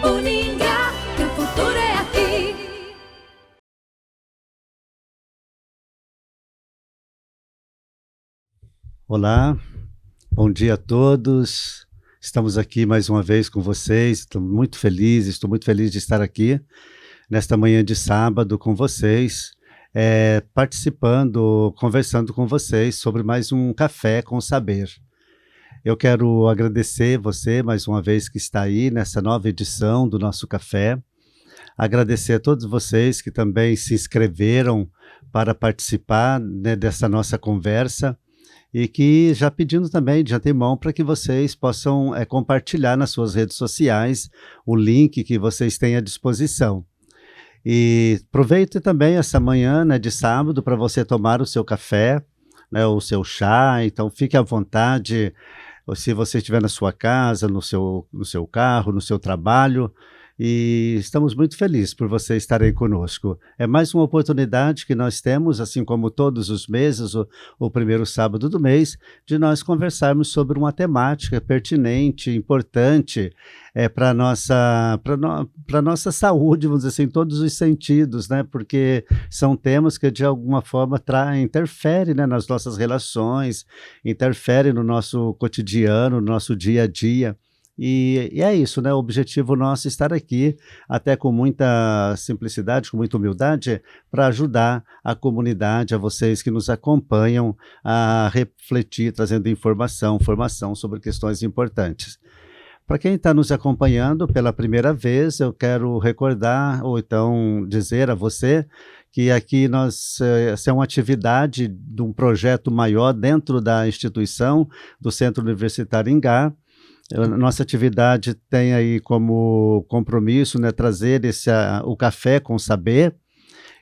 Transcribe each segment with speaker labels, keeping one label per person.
Speaker 1: Uningá, que o futuro é aqui.
Speaker 2: Olá, bom dia a todos. Estamos aqui mais uma vez com vocês. Estou muito feliz de estar aqui nesta manhã de sábado com vocês, participando, conversando com vocês sobre mais um Café com Saber. Eu quero agradecer você mais uma vez que está aí nessa nova edição do nosso café. Agradecer a todos vocês que também se inscreveram para participar, né, dessa nossa conversa. E que já pedindo também de antemão para que vocês possam compartilhar nas suas redes sociais o link que vocês têm à disposição. E aproveite também essa manhã, né, de sábado para você tomar o seu café, né, o seu chá, então fique à vontade, ou se você estiver na sua casa, no seu carro, no seu trabalho, e estamos muito felizes por você estar aí conosco. É mais uma oportunidade que nós temos, assim como todos os meses, o primeiro sábado do mês, de nós conversarmos sobre uma temática pertinente, importante, para a nossa saúde, vamos dizer assim, em todos os sentidos, né? Porque são temas que, de alguma forma, interferem, né, nas nossas relações, interferem no nosso cotidiano, no nosso dia a dia. E é isso, né? O objetivo nosso é estar aqui, até com muita simplicidade, com muita humildade, para ajudar a comunidade, a vocês que nos acompanham, a refletir, trazendo formação sobre questões importantes. Para quem está nos acompanhando pela primeira vez, eu quero recordar, ou então dizer a você, que aqui essa é uma atividade de um projeto maior dentro da instituição, do Centro Universitário Ingá. Nossa atividade tem aí como compromisso, né, trazer o Café com Saber,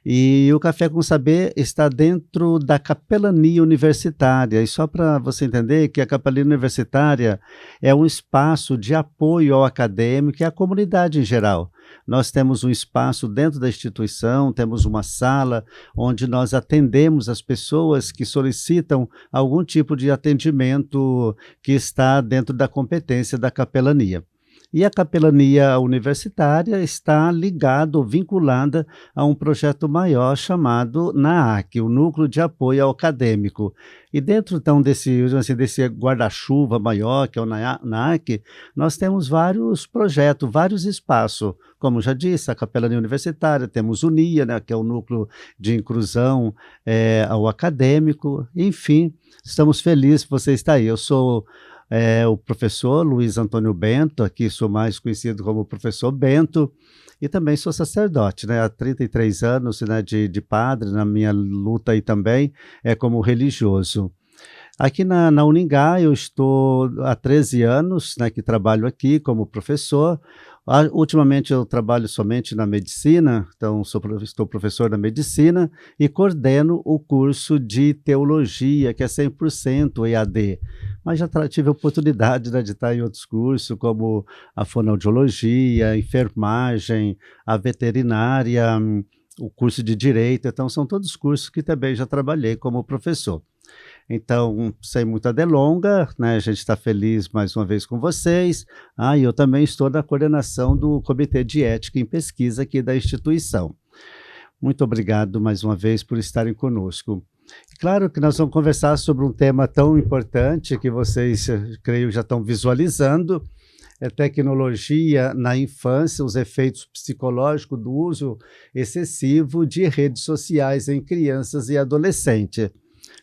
Speaker 2: e o Café com Saber está dentro da capelania universitária. E só para você entender que a capelania universitária é um espaço de apoio ao acadêmico e à comunidade em geral. Nós temos um espaço dentro da instituição, temos uma sala onde nós atendemos as pessoas que solicitam algum tipo de atendimento que está dentro da competência da capelania. E a capelania universitária está ligada ou vinculada a um projeto maior chamado NAAC, o Núcleo de Apoio ao Acadêmico. E dentro, então, desse guarda-chuva maior, que é o NAAC, nós temos vários projetos, vários espaços. Como já disse, a capelania universitária, temos o NIA, né, que é o Núcleo de Inclusão ao Acadêmico. Enfim, estamos felizes por você estar aí. Eu sou o professor Luiz Antônio Bento, aqui sou mais conhecido como professor Bento, e também sou sacerdote, né, há 33 anos, né, de padre, na minha luta aí também como religioso. Aqui na Uningá eu estou há 13 anos, né, que trabalho aqui como professor. Ultimamente eu trabalho somente na medicina, então estou professor da medicina e coordeno o curso de teologia, que é 100% EAD. Mas já tive a oportunidade, né, de estar em outros cursos, como a fonoaudiologia, a enfermagem, a veterinária, o curso de direito. Então são todos cursos que também já trabalhei como professor. Então, sem muita delonga, né, a gente está feliz mais uma vez com vocês. E eu também estou na coordenação do Comitê de Ética em Pesquisa aqui da instituição. Muito obrigado mais uma vez por estarem conosco. Claro que nós vamos conversar sobre um tema tão importante que vocês, creio, já estão visualizando, tecnologia na infância, os efeitos psicológicos do uso excessivo de redes sociais em crianças e adolescentes.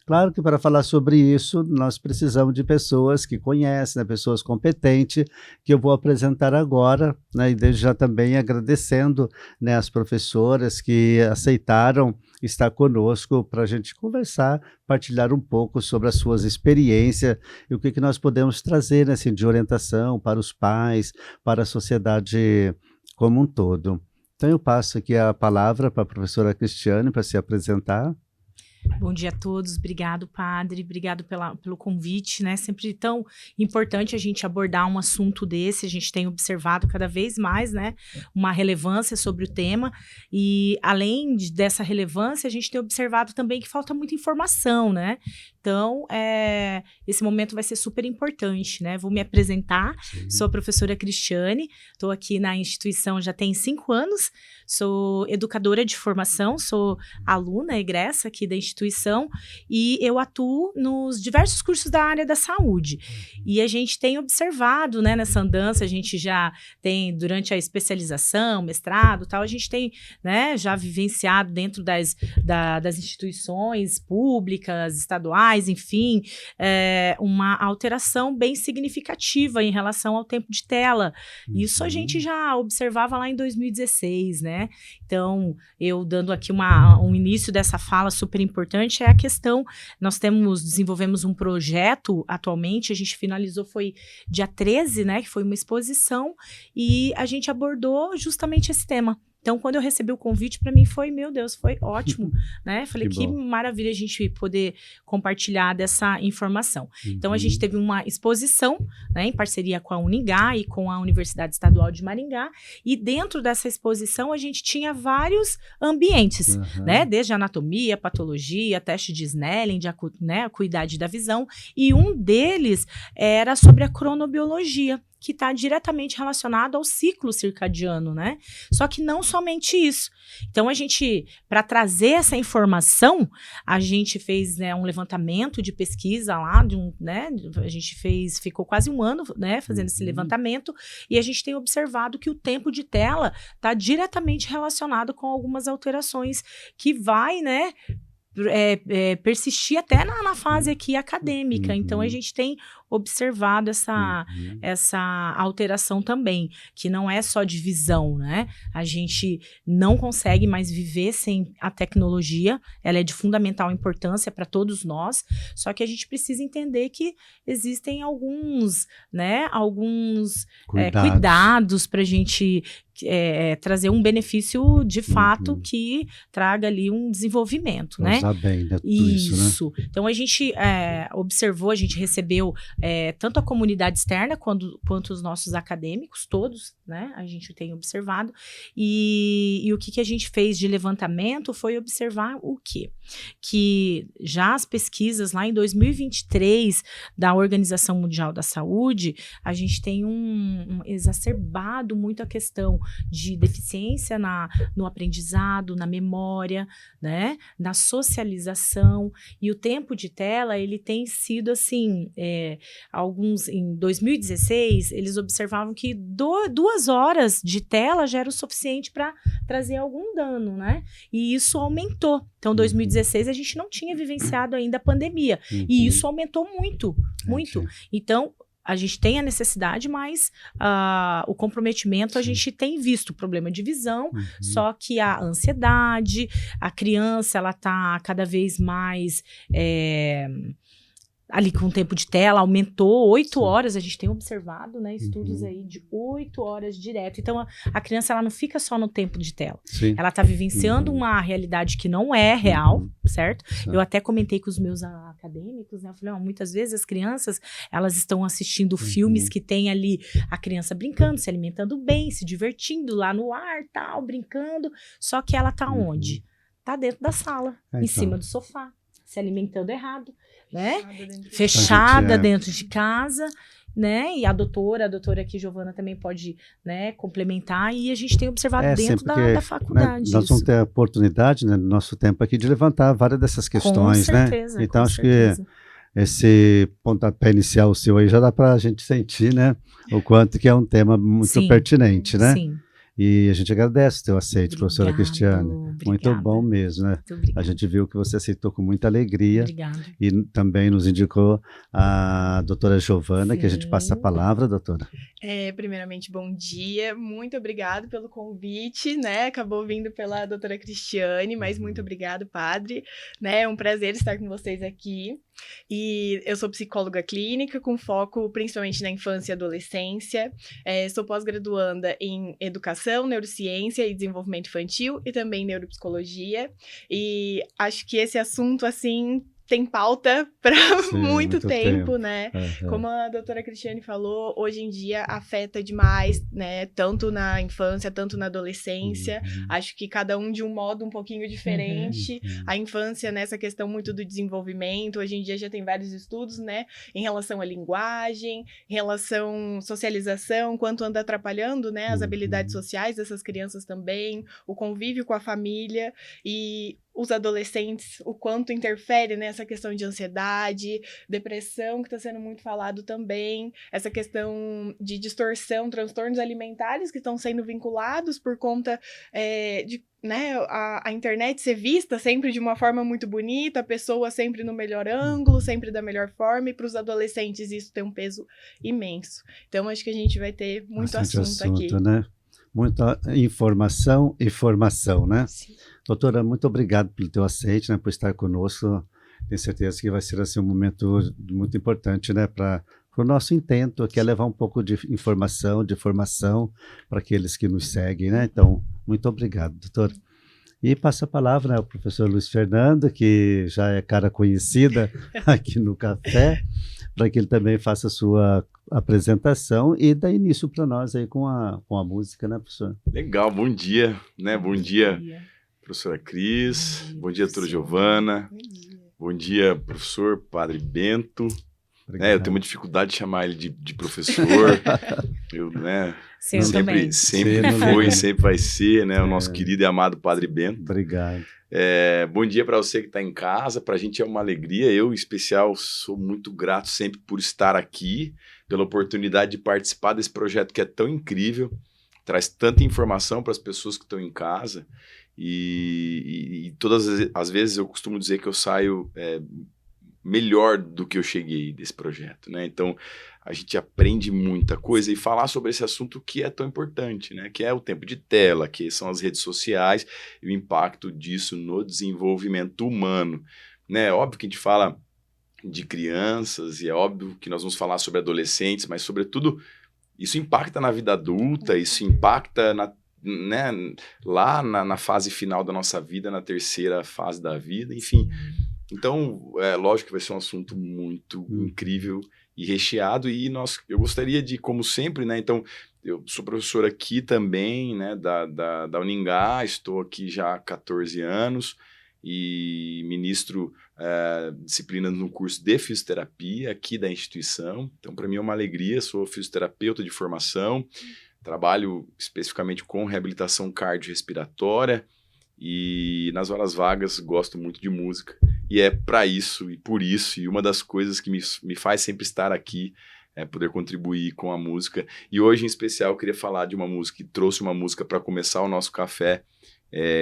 Speaker 2: Claro que para falar sobre isso, nós precisamos de pessoas que conhecem, né, pessoas competentes, que eu vou apresentar agora, né, e desde já também agradecendo, né, as professoras que aceitaram estar conosco para a gente conversar, partilhar um pouco sobre as suas experiências e o que nós podemos trazer, né, assim, de orientação para os pais, para a sociedade como um todo. Então eu passo aqui a palavra para a professora Cristiane para se apresentar.
Speaker 3: Bom dia a todos, obrigado, padre, obrigado pelo convite, né? Sempre tão importante a gente abordar um assunto desse, a gente tem observado cada vez mais, né, uma relevância sobre o tema, e além dessa relevância, a gente tem observado também que falta muita informação, né? Então, esse momento vai ser super importante, né? Vou me apresentar, sou a professora Cristiane, estou aqui na instituição já tem 5 anos, sou educadora de formação, sou aluna egressa aqui da instituição e eu atuo nos diversos cursos da área da saúde. E a gente tem observado, né, nessa andança, a gente já tem, durante a especialização, mestrado e tal, a gente tem, né, já vivenciado dentro das instituições públicas, estaduais, enfim, uma alteração bem significativa em relação ao tempo de tela. Isso a gente já observava lá em 2016, né? Então, eu dando aqui um início dessa fala super importante, é a questão, nós desenvolvemos um projeto atualmente, a gente finalizou, foi dia 13, né, que foi uma exposição, e a gente abordou justamente esse tema. Então, quando eu recebi o convite, para mim foi, meu Deus, foi ótimo, né? Falei, que maravilha a gente poder compartilhar dessa informação. Então, a gente teve uma exposição, né, em parceria com a Uningá e com a Universidade Estadual de Maringá, e dentro dessa exposição a gente tinha vários ambientes, né? Desde anatomia, patologia, teste de Snellen, né, acuidade da visão, e um deles era sobre a cronobiologia, que está diretamente relacionado ao ciclo circadiano, né? Só que não somente isso. Então, para trazer essa informação, a gente fez, né, um levantamento de pesquisa lá, né? A gente ficou quase um ano, né, fazendo esse levantamento, e a gente tem observado que o tempo de tela está diretamente relacionado com algumas alterações que vai, né, persistir até na fase aqui acadêmica. Então, a gente tem observado essa alteração também, que não é só de visão, né? A gente não consegue mais viver sem a tecnologia, ela é de fundamental importância para todos nós, só que a gente precisa entender que existem alguns cuidados para a gente trazer um benefício de fato que traga ali um desenvolvimento, né?
Speaker 2: Usar bem, né?
Speaker 3: Isso.
Speaker 2: Né?
Speaker 3: Então, a gente observou, a gente recebeu tanto a comunidade externa quanto os nossos acadêmicos, todos, né? A gente tem observado. E o que a gente fez de levantamento foi observar o quê? Que já as pesquisas lá em 2023 da Organização Mundial da Saúde, a gente tem exacerbado muito a questão de deficiência no aprendizado, na memória, né? Na socialização, e o tempo de tela, ele tem sido assim, em 2016, eles observavam que 2 horas de tela já era o suficiente para trazer algum dano, né? E isso aumentou. Então, em 2016, a gente não tinha vivenciado ainda a pandemia, e isso aumentou muito, muito. Então, a gente tem a necessidade, mas o comprometimento, a gente tem visto problema de visão, só que a ansiedade, a criança, ela tá cada vez mais ali com o tempo de tela, aumentou 8 horas, a gente tem observado, né, estudos aí de 8 horas direto. Então, a criança, ela não fica só no tempo de tela.
Speaker 2: Sim.
Speaker 3: Ela tá vivenciando uma realidade que não é real, certo? Eu até comentei com os meus acadêmicos, né, eu falei, muitas vezes as crianças, elas estão assistindo filmes que tem ali a criança brincando, se alimentando bem, se divertindo lá no ar, tal, brincando, só que ela tá onde? Tá dentro da sala, em cima do sofá, se alimentando errado, né? Fechada dentro de casa, né? E a doutora aqui, Giovana, também pode, né, complementar, e a gente tem observado dentro da faculdade.
Speaker 2: Né, nós vamos ter a oportunidade, né, no nosso tempo aqui, de levantar várias dessas questões, com certeza, né? Então, acho que esse pontapé inicial seu aí já dá para a gente sentir, né, o quanto que é um tema muito pertinente, né? Sim. E a gente agradece o teu aceite, professora Cristiane. Muito bom mesmo, né? A gente viu que você aceitou com muita alegria. Obrigada. E também nos indicou a doutora Giovana, que a gente passa a palavra, doutora.
Speaker 4: Primeiramente, bom dia. Muito obrigado pelo convite, né? Acabou vindo pela doutora Cristiane, mas muito obrigado, padre. Né? É um prazer estar com vocês aqui. E eu sou psicóloga clínica, com foco principalmente na infância e adolescência. Sou pós-graduanda em educação, neurociência e desenvolvimento infantil, e também neuropsicologia. E acho que esse assunto, assim, tem pauta para
Speaker 2: Sim,
Speaker 4: muito tempo,
Speaker 2: tempo.
Speaker 4: né?
Speaker 2: Aham.
Speaker 4: Como a doutora Cristiane falou, hoje em dia afeta demais, né? Tanto na infância, tanto na adolescência.
Speaker 2: Uhum.
Speaker 4: Acho que cada um de um modo um pouquinho diferente.
Speaker 2: Uhum.
Speaker 4: A infância, nessa questão muito do desenvolvimento, hoje em dia já tem vários estudos, né? Em relação à linguagem, em relação à socialização, quanto anda atrapalhando, né? As
Speaker 2: Uhum.
Speaker 4: habilidades sociais dessas crianças também, o convívio com a família e os adolescentes, o quanto interfere nessa questão de ansiedade, depressão, que está sendo muito falado também, essa questão de distorção, transtornos alimentares que estão sendo vinculados por conta de, né, a internet ser vista sempre de uma forma muito bonita, a pessoa sempre no melhor ângulo, sempre da melhor forma, e para os adolescentes isso tem um peso imenso. Então, acho que a gente vai ter muito
Speaker 2: Bastante
Speaker 4: assunto aqui.
Speaker 2: né? Muita informação e formação, né?
Speaker 4: Sim.
Speaker 2: Doutora, muito obrigado pelo teu aceite, né, por estar conosco. Tenho certeza que vai ser assim, um momento muito importante, né, para o nosso intento, que é levar um pouco de informação, de formação para aqueles que nos seguem, né? Então, muito obrigado, doutor. E passa a palavra, né, ao professor Luiz Fernando, que já é cara conhecida aqui no café, para que ele também faça a sua apresentação e dá início para nós aí com a música, né, professor?
Speaker 5: Legal, bom dia, né? Bom dia, professora Cris, bom dia, doutora Giovana, bom dia, professor Padre Bento. Eu tenho uma dificuldade de chamar ele de professor, eu, né?
Speaker 3: Seu também.
Speaker 5: Sempre foi, sempre vai ser, né? O nosso querido e amado Padre Bento.
Speaker 2: Obrigado.
Speaker 5: Bom dia para você que está em casa, para a gente é uma alegria, eu em especial sou muito grato sempre por estar aqui, pela oportunidade de participar desse projeto que é tão incrível, traz tanta informação para as pessoas que estão em casa e todas as vezes eu costumo dizer que eu saio melhor do que eu cheguei desse projeto, né? Então, a gente aprende muita coisa e falar sobre esse assunto que é tão importante, né? Que é o tempo de tela, que são as redes sociais e o impacto disso no desenvolvimento humano, né? Óbvio que a gente fala de crianças e é óbvio que nós vamos falar sobre adolescentes, mas, sobretudo, isso impacta na vida adulta, isso impacta lá na fase final da nossa vida, na terceira fase da vida, enfim. Então, lógico que vai ser um assunto muito incrível e recheado, e eu gostaria de, como sempre, né, então, eu sou professor aqui também, né, da Uningá, estou aqui já há 14 anos e ministro disciplinas no curso de fisioterapia aqui da instituição, então para mim é uma alegria, sou fisioterapeuta de formação, trabalho especificamente com reabilitação cardiorrespiratória e nas horas vagas gosto muito de música. E é para isso e por isso, e uma das coisas que me faz sempre estar aqui é poder contribuir com a música. E hoje, em especial, eu queria falar de uma música, que trouxe uma música para começar o nosso café,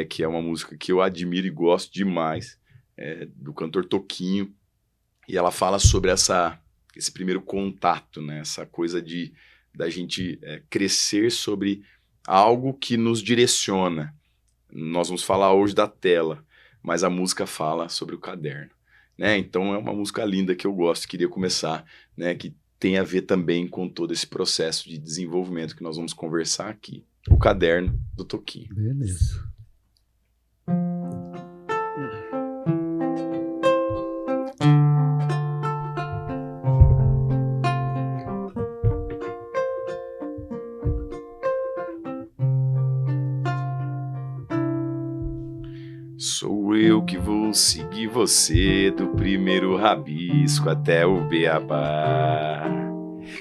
Speaker 5: que é uma música que eu admiro e gosto demais, do cantor Toquinho. E ela fala sobre esse primeiro contato, né? Essa coisa da gente crescer sobre algo que nos direciona. Nós vamos falar hoje da tela, mas a música fala sobre o caderno, né? Então é uma música linda que eu gosto, queria começar, né? Que tem a ver também com todo esse processo de desenvolvimento que nós vamos conversar aqui. O Caderno, do Toquinho.
Speaker 2: Beleza.
Speaker 5: Sou eu que vou seguir você do primeiro rabisco até o beabá.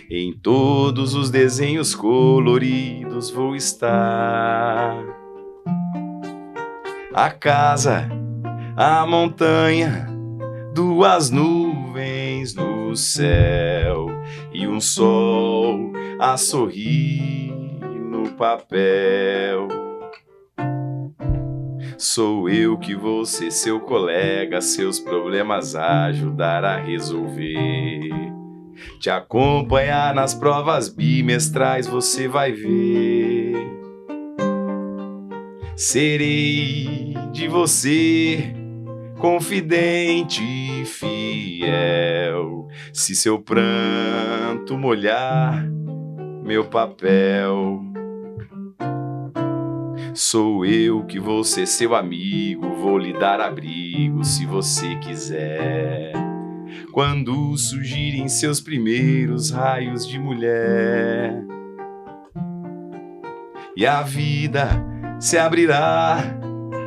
Speaker 5: Em todos os desenhos coloridos vou estar. A casa, a montanha, duas nuvens no céu e um sol a sorrir no papel. Sou eu que vou ser seu colega, seus problemas ajudar a resolver. Te acompanhar nas provas bimestrais, você vai ver. Serei de você, confidente e fiel. Se seu pranto molhar meu papel, Sou eu que vou ser seu amigo, vou lhe dar abrigo se você quiser. Quando surgirem seus primeiros raios de mulher, e a vida se abrirá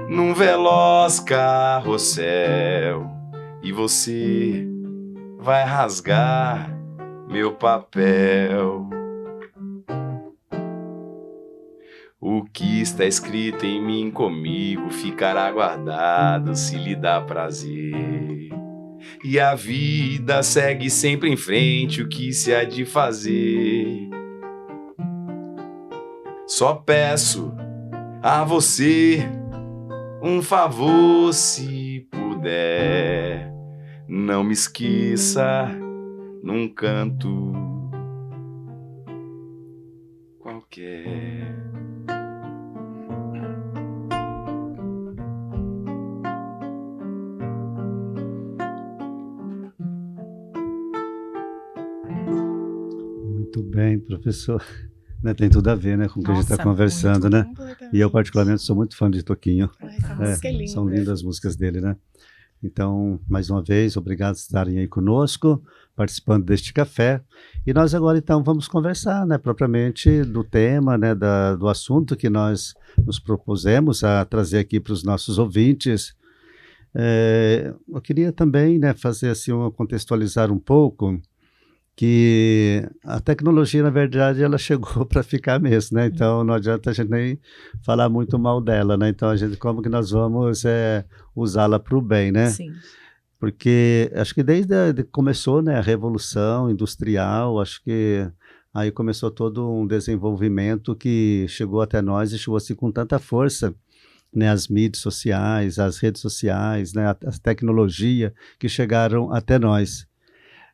Speaker 5: num veloz carrossel, e você vai rasgar meu papel. O que está escrito em mim comigo ficará guardado se lhe dá prazer. E a vida segue sempre em frente, o que se há de fazer? Só peço a você um favor, se puder. Não me esqueça num canto qualquer.
Speaker 2: Muito bem, professor. Né, tem tudo a ver, né, com o que a gente está
Speaker 3: Nossa,
Speaker 2: conversando, né?
Speaker 4: Completamente.
Speaker 2: E eu, particularmente, sou muito fã de Toquinho.
Speaker 4: Ai, essa música é linda.
Speaker 2: São lindas as músicas dele, né? Então, mais uma vez, obrigado por estarem aí conosco, participando deste café. E nós agora, então, vamos conversar, né, propriamente do tema, né, do assunto que nós nos propusemos a trazer aqui para os nossos ouvintes. Eu queria também, né, fazer assim, contextualizar um pouco que a tecnologia, na verdade, ela chegou para ficar mesmo, né? Então, não adianta a gente nem falar muito mal dela, né? Então, como que nós vamos usá-la para o bem, né?
Speaker 3: Sim.
Speaker 2: Porque acho que desde que começou, né, a Revolução Industrial, acho que aí começou todo um desenvolvimento que chegou até nós e chegou assim com tanta força, né? As mídias sociais, as redes sociais, né? A tecnologia que chegaram até nós.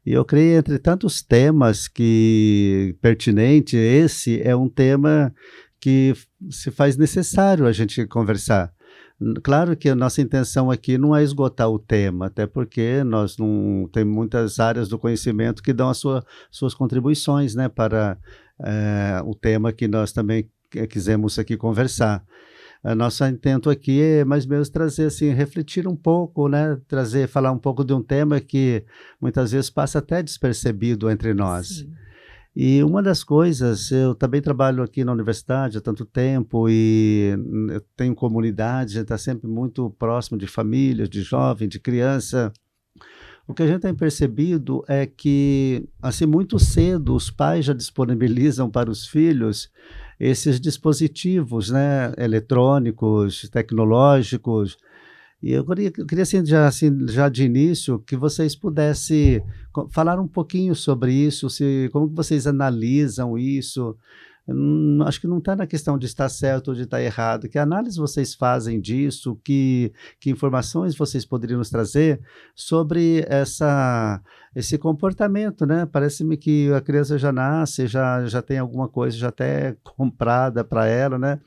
Speaker 2: E eu creio, entre tantos temas que pertinente, esse é um tema que se faz necessário a gente conversar. Claro que a nossa intenção aqui não é esgotar o tema, até porque nós não tem muitas áreas do conhecimento que dão as suas contribuições, né, para o tema que nós também quisemos aqui conversar. A nosso intento aqui é mais mesmo trazer, assim, refletir um pouco, né? Falar um pouco de um tema que muitas vezes passa até despercebido entre nós.
Speaker 3: Sim.
Speaker 2: E uma das coisas, eu também trabalho aqui na universidade há tanto tempo e eu tenho comunidade, a gente está sempre muito próximo de famílias, de jovem, de criança. O que a gente tem percebido é que, assim, muito cedo os pais já disponibilizam para os filhos esses dispositivos, né, eletrônicos, tecnológicos. E eu queria assim, já de início, que vocês pudessem falar um pouquinho sobre isso, como que vocês analisam isso. Acho que não está na questão de estar certo ou de estar errado. Que análise vocês fazem disso? Que informações vocês poderiam nos trazer sobre esse comportamento, né? Parece-me que a criança já nasce, já tem alguma coisa já até comprada para ela, né?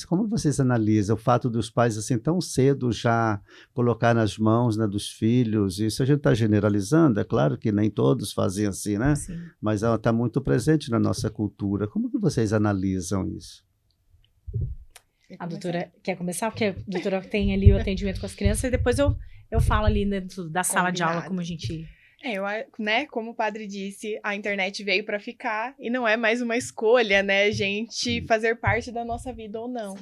Speaker 2: Como vocês analisam o fato dos pais assim tão cedo já colocar nas mãos, né, dos filhos? Isso a gente está generalizando, é claro que nem todos fazem assim, né?
Speaker 3: Sim.
Speaker 2: Mas ela está muito presente na nossa cultura. Como que vocês analisam isso?
Speaker 3: A doutora quer começar? Porque a doutora tem ali o atendimento com as crianças e depois eu falo ali dentro da sala de aula
Speaker 4: Combinado.
Speaker 3: como a gente...
Speaker 4: Né, como o padre disse, a internet veio para ficar e não é mais uma escolha, né, a gente fazer parte da nossa vida ou não.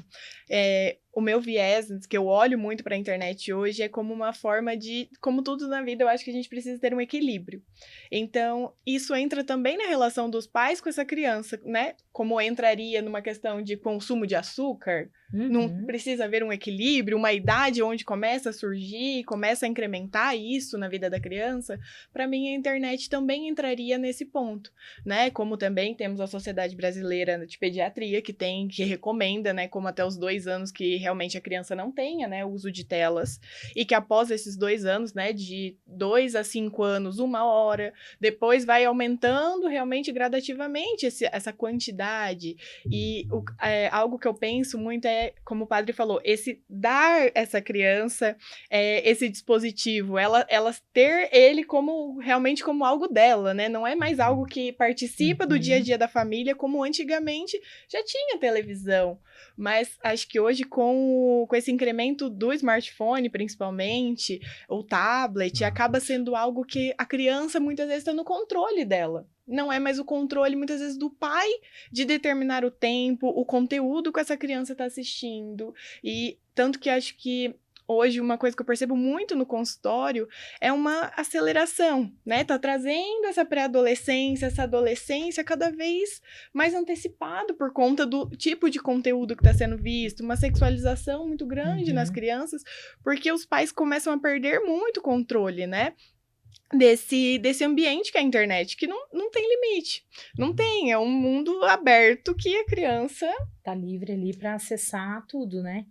Speaker 4: O meu viés, que eu olho muito para a internet hoje, é como uma forma de, como tudo na vida, eu acho que a gente precisa ter um equilíbrio. Então, isso entra também na relação dos pais com essa criança, né, como entraria numa questão de consumo de açúcar. Não precisa haver um equilíbrio, uma idade onde começa a surgir, começa a incrementar isso na vida da criança. Para mim, a internet também entraria nesse ponto, né? Como também temos a Sociedade Brasileira de Pediatria, que recomenda, né, como até os 2 anos que realmente a criança não tenha, né, o uso de telas, e que após esses 2 anos, né, de 2 a 5 anos, 1 hora, depois vai aumentando realmente gradativamente essa quantidade. E algo que eu penso muito é, como o padre falou, esse dar essa criança esse dispositivo, ela ter ele como realmente como algo dela, né? Não é mais algo que participa do dia a dia da família, como antigamente já tinha televisão. Mas acho que hoje, com esse incremento do smartphone, principalmente, o tablet, acaba sendo algo que a criança muitas vezes está no controle dela. Não é mais o controle, muitas vezes, do pai de determinar o tempo, o conteúdo que essa criança está assistindo. E tanto que acho que hoje, uma coisa que eu percebo muito no consultório é uma aceleração, né? Tá trazendo essa pré-adolescência, essa adolescência cada vez mais antecipado por conta do tipo de conteúdo que está sendo visto, uma sexualização muito grande nas crianças, porque os pais começam a perder muito controle, né? Desse ambiente que é a internet, que não tem limite. Não tem, é um mundo aberto que a criança
Speaker 3: tá livre ali para acessar tudo, né?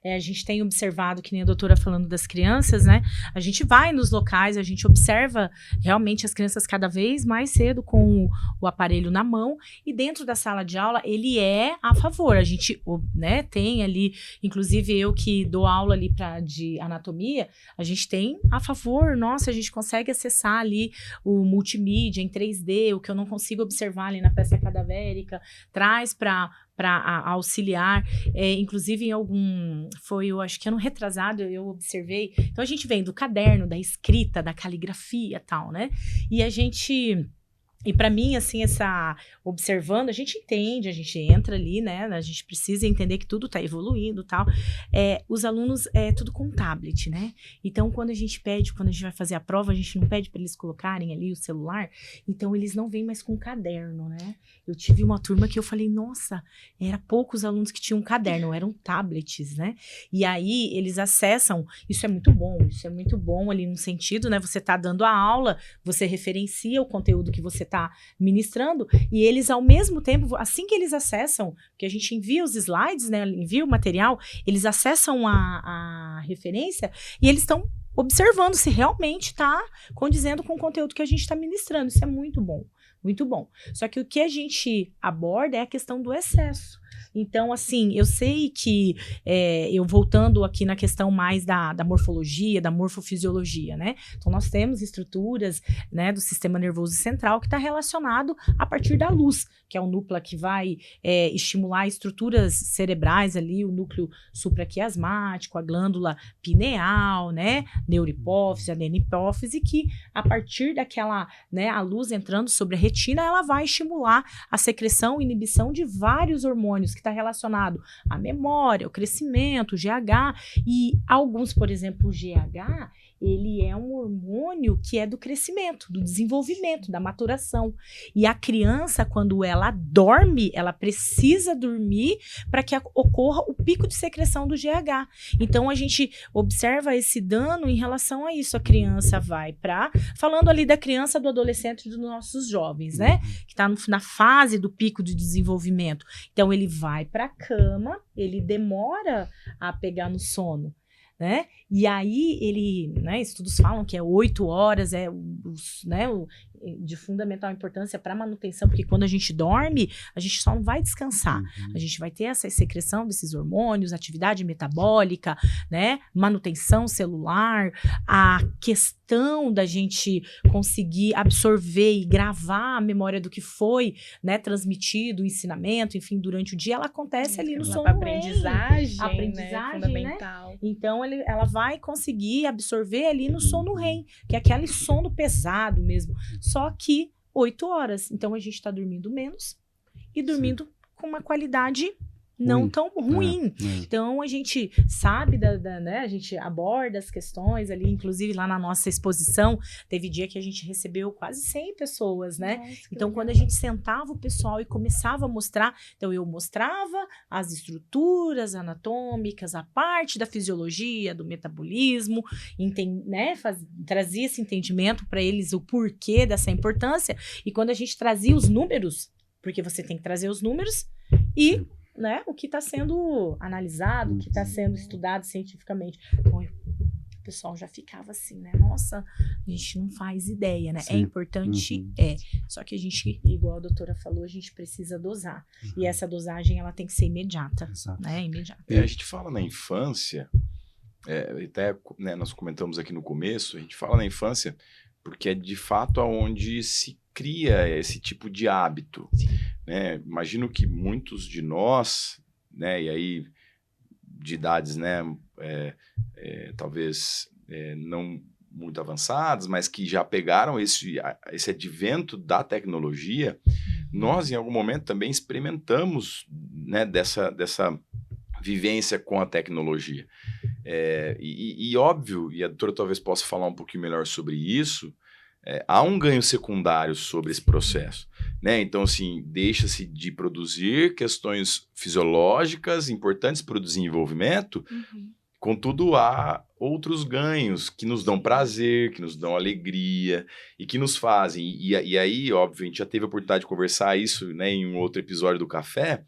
Speaker 3: A gente tem observado, que nem a doutora falando das crianças, né? A gente vai nos locais, a gente observa realmente as crianças cada vez mais cedo com o aparelho na mão, e dentro da sala de aula ele é a favor. A gente, né, tem ali, inclusive eu que dou aula ali de anatomia, a gente tem a favor, nossa, a gente consegue acessar ali o multimídia em 3D, o que eu não consigo observar ali na peça cadavérica, traz para auxiliar, inclusive em eu acho que ano retrasado eu observei, então a gente vem do caderno, da escrita, da caligrafia e tal, né, e para mim, assim, observando, a gente entende, a gente entra ali, né, a gente precisa entender que tudo tá evoluindo e tal, os alunos, tudo com tablet, né, então quando a gente vai fazer a prova, a gente não pede para eles colocarem ali o celular, então eles não vêm mais com caderno, né, eu tive uma turma que eu falei, nossa, era poucos alunos que tinham caderno, eram tablets, né, e aí eles acessam, isso é muito bom ali no sentido, né, você tá dando a aula, você referencia o conteúdo que você tá ministrando, e eles ao mesmo tempo, assim que eles acessam, que a gente envia os slides, né, envia o material, eles acessam a referência e eles estão observando se realmente está condizendo com o conteúdo que a gente está ministrando. Isso é muito bom, muito bom. Só que o que a gente aborda é a questão do excesso. Então, assim, eu sei que, eu voltando aqui na questão mais da morfologia, da morfofisiologia, né? Então, nós temos estruturas, né, do sistema nervoso central que está relacionado a partir da luz, que é o núcleo que vai estimular estruturas cerebrais ali, o núcleo supraquiasmático, a glândula pineal, né? Neurohipófise, adenopófise, que a partir daquela, né, a luz entrando sobre a retina, ela vai estimular a secreção e inibição de vários hormônios que está relacionado à memória, ao crescimento, o GH, e alguns, por exemplo, o GH, ele é um hormônio que é do crescimento, do desenvolvimento, da maturação. E a criança, quando ela dorme, ela precisa dormir para que ocorra o pico de secreção do GH. Então, a gente observa esse dano em relação a isso. A criança vai falando ali da criança, do adolescente e dos nossos jovens, né? Que está na fase do pico de desenvolvimento. Então, ele vai para a cama, ele demora a pegar no sono, né? E aí estudos falam que 8 horas de fundamental importância para manutenção, porque quando a gente dorme, a gente só não vai descansar, a gente vai ter essa secreção desses hormônios, atividade metabólica, né, manutenção celular, a questão da gente conseguir absorver e gravar a memória do que foi, né, transmitido, o ensinamento, enfim, durante o dia, ela acontece ali no sono
Speaker 4: aprendizagem,
Speaker 3: né,
Speaker 4: fundamental.
Speaker 3: Né? Então, ela vai conseguir absorver ali no sono REM, que é aquele sono pesado mesmo, só que 8 horas. Então, a gente está dormindo menos e dormindo com uma qualidade não tão ruim. Então, a gente sabe, né, a gente aborda as questões ali, inclusive lá na nossa exposição, teve dia que a gente recebeu quase 100 pessoas, né?
Speaker 4: Nossa,
Speaker 3: então, quando a gente sentava o pessoal e começava a mostrar, então eu mostrava as estruturas anatômicas, a parte da fisiologia, do metabolismo, né, trazia esse entendimento para eles, o porquê dessa importância, e quando a gente trazia os números, porque você tem que trazer os números, e né, o que está sendo analisado, o que está sendo estudado cientificamente. Então, o pessoal já ficava assim, né? Nossa, a gente não faz ideia, né?
Speaker 2: Sim.
Speaker 3: É importante, Só que a gente, igual a doutora falou, a gente precisa dosar. E essa dosagem, ela tem que ser imediata,
Speaker 2: Exato.
Speaker 3: né? Imediata.
Speaker 5: A gente fala na infância, até né, nós comentamos aqui no começo, a gente fala na infância porque é de fato aonde se cria esse tipo de hábito. Né? Imagino que muitos de nós, né, e aí de idades, né, talvez não muito avançadas, mas que já pegaram esse advento da tecnologia, nós em algum momento também experimentamos, né, dessa vivência com a tecnologia. E óbvio, e a doutora talvez possa falar um pouquinho melhor sobre isso, há um ganho secundário sobre esse processo, né? Então, assim, deixa-se de produzir questões fisiológicas importantes para o desenvolvimento, contudo, há outros ganhos que nos dão prazer, que nos dão alegria e que nos fazem. E aí, óbvio, a gente já teve a oportunidade de conversar isso, né, em um outro episódio do Café.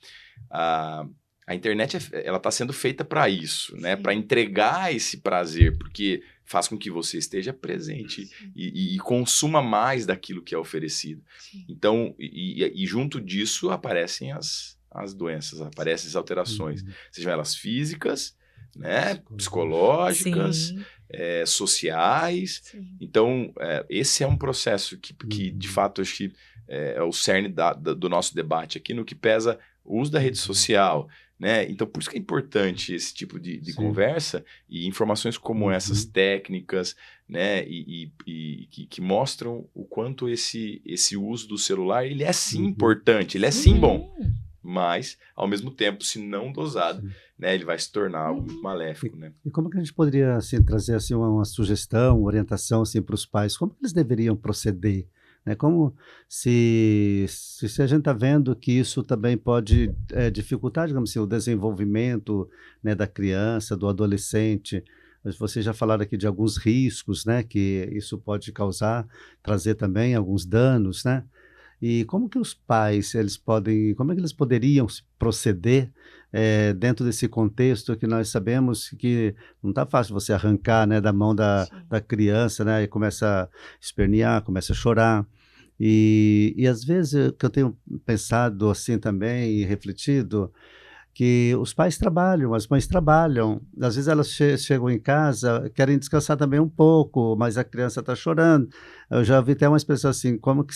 Speaker 5: A internet ela está sendo feita para isso, né? Para entregar esse prazer, porque faz com que você esteja presente e consuma mais daquilo que é oferecido. Sim. Então, e junto disso aparecem as doenças, aparecem as alterações, sejam elas físicas, né? Psicológicas, sociais. Sim. Então, esse é um processo que de fato, acho que é o cerne do nosso debate aqui, no que pesa o uso da rede social, né? Então, por isso que é importante esse tipo de conversa e informações como essas técnicas, né? E que mostram o quanto esse uso do celular, ele é sim importante, ele é sim bom, mas, ao mesmo tempo, se não dosado, né, ele vai se tornar algo muito maléfico, né?
Speaker 2: E como que a gente poderia assim, trazer assim, uma sugestão, uma orientação assim, para os pais? Como que eles deveriam proceder? Né? Como se a gente está vendo que isso também pode dificultar, digamos assim, o desenvolvimento, né, da criança, do adolescente. Vocês já falaram aqui de alguns riscos, né, que isso pode causar, trazer também alguns danos, né? E como que os pais, como é que eles poderiam proceder dentro desse contexto que nós sabemos que não está fácil você arrancar, né, da mão da criança, né, e começa a espernear, começa a chorar. E às vezes, que eu tenho pensado assim também e refletido, que os pais trabalham, as mães trabalham, às vezes elas chegam em casa, querem descansar também um pouco, mas a criança está chorando. Eu já ouvi até uma expressão assim, como que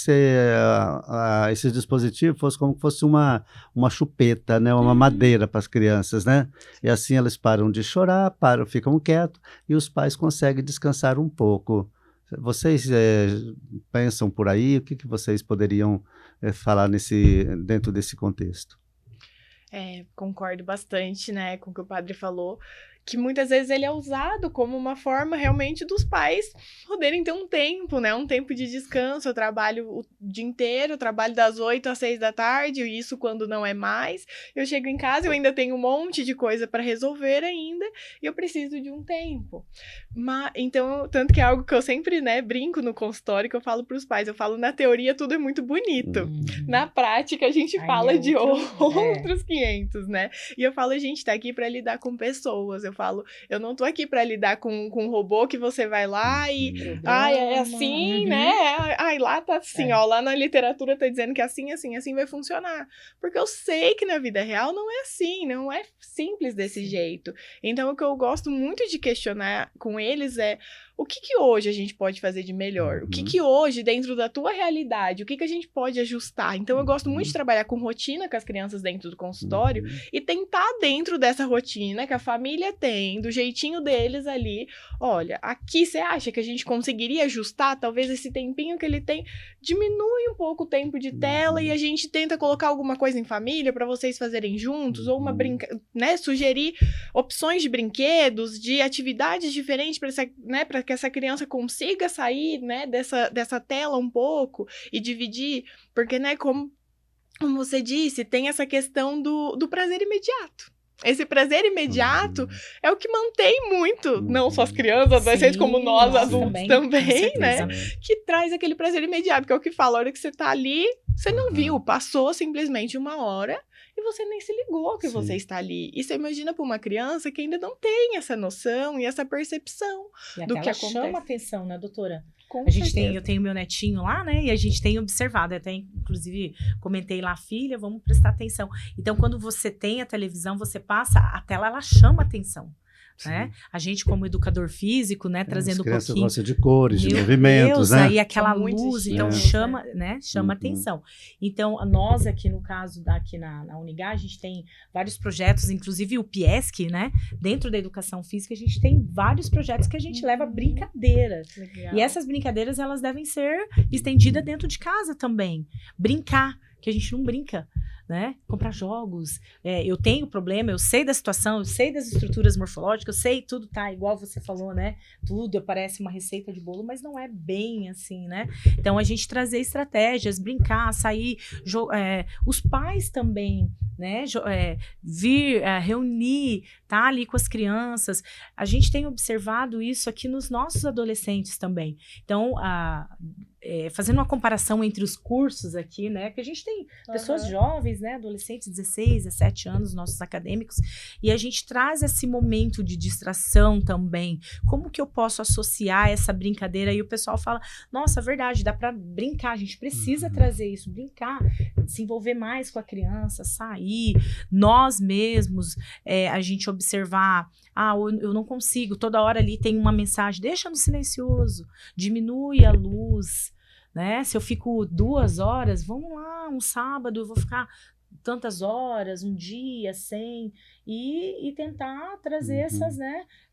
Speaker 2: esse dispositivo fosse como que fosse uma chupeta, né, uma madeira para as crianças, né? E assim elas param de chorar, ficam quietos, e os pais conseguem descansar um pouco. Vocês pensam por aí? O que vocês poderiam falar dentro desse contexto?
Speaker 4: Concordo bastante, né, com o que o padre falou, que muitas vezes ele é usado como uma forma realmente dos pais poderem ter um tempo, né, um tempo de descanso. Eu trabalho o dia inteiro, eu trabalho das 8 às 6 da tarde, e isso quando não é mais. Eu chego em casa, eu ainda tenho um monte de coisa para resolver ainda, e eu preciso de um tempo. Então, tanto que é algo que eu sempre, né, brinco no consultório, que eu falo para os pais, eu falo, na teoria tudo é muito bonito, na prática a gente fala de outros 500, né, e eu falo, a gente tá aqui para lidar com pessoas. Eu falo, eu não tô aqui para lidar com um robô que você vai lá e é assim, né? Lá tá assim, ó, lá na literatura tá dizendo que assim vai funcionar. Porque eu sei que na vida real não é assim, não é simples desse jeito. Então, o que eu gosto muito de questionar com eles é o que hoje a gente pode fazer de melhor? O que hoje, dentro da tua realidade, o que a gente pode ajustar? Então, eu gosto muito de trabalhar com rotina com as crianças dentro do consultório e tentar dentro dessa rotina que a família tem, do jeitinho deles ali, olha, aqui você acha que a gente conseguiria ajustar? Talvez esse tempinho que ele tem diminui um pouco o tempo de tela e a gente tenta colocar alguma coisa em família para vocês fazerem juntos, ou né, sugerir opções de brinquedos, de atividades diferentes para que essa criança consiga sair, né, dessa tela um pouco e dividir, porque, né, como você disse, tem essa questão do prazer imediato. Esse prazer imediato é o que mantém muito, não só as crianças, adolescentes, como nós, adultos também, né? Que traz aquele prazer imediato, que é o que fala, a hora que você tá ali, você não viu, passou simplesmente 1 hora e você nem se ligou que
Speaker 2: Sim.
Speaker 4: você está ali. E você imagina para uma criança que ainda não tem essa noção e essa percepção
Speaker 3: E
Speaker 4: do
Speaker 3: até
Speaker 4: que
Speaker 3: ela
Speaker 4: acontece.
Speaker 3: chama atenção, né, doutora?
Speaker 4: Com
Speaker 3: A gente
Speaker 4: certeza.
Speaker 3: eu tenho meu netinho lá, né? E a gente tem observado, até inclusive comentei lá, filha, vamos prestar atenção. Então, quando você tem a televisão, você passa, a tela ela chama atenção, né? A gente como educador físico, né,
Speaker 2: As
Speaker 3: trazendo um
Speaker 2: crianças
Speaker 3: pouquinho.
Speaker 2: gostam de cores, de
Speaker 3: Meu
Speaker 2: movimentos,
Speaker 3: Deus,
Speaker 2: né?
Speaker 3: aí aquela
Speaker 4: São muito
Speaker 3: luz, então
Speaker 4: estímulos,
Speaker 3: chama
Speaker 2: Uhum.
Speaker 3: atenção. Então, nós aqui no caso aqui na Unigá, a gente tem vários projetos, inclusive o PIESC, né? Dentro da educação física, a gente tem vários projetos que a gente leva brincadeira.
Speaker 4: Legal.
Speaker 3: E essas brincadeiras, elas devem ser estendidas dentro de casa também. Brincar, que a gente não brinca, né? Comprar jogos. Eu tenho problema, eu sei da situação, eu sei das estruturas morfológicas, eu sei tudo tá igual você falou, né? Tudo parece uma receita de bolo, mas não é bem assim, né? Então, a gente trazer estratégias, brincar, sair, os pais também, né? Vir, reunir, tá ali com as crianças. A gente tem observado isso aqui nos nossos adolescentes também. Então, fazendo uma comparação entre os cursos aqui, né? Que a gente tem pessoas jovens, né? Adolescentes, 16, 17 anos, nossos acadêmicos, e a gente traz esse momento de distração também. Como que eu posso associar essa brincadeira? E o pessoal fala, nossa, verdade, dá para brincar, a gente precisa trazer isso, brincar, se envolver mais com a criança, sair, nós mesmos, a gente observar, eu não consigo, toda hora ali tem uma mensagem, deixa no silencioso, diminui a luz, né? Se eu fico 2 horas, vamos lá, um sábado eu vou ficar tantas horas, um dia, 100, e tentar trazer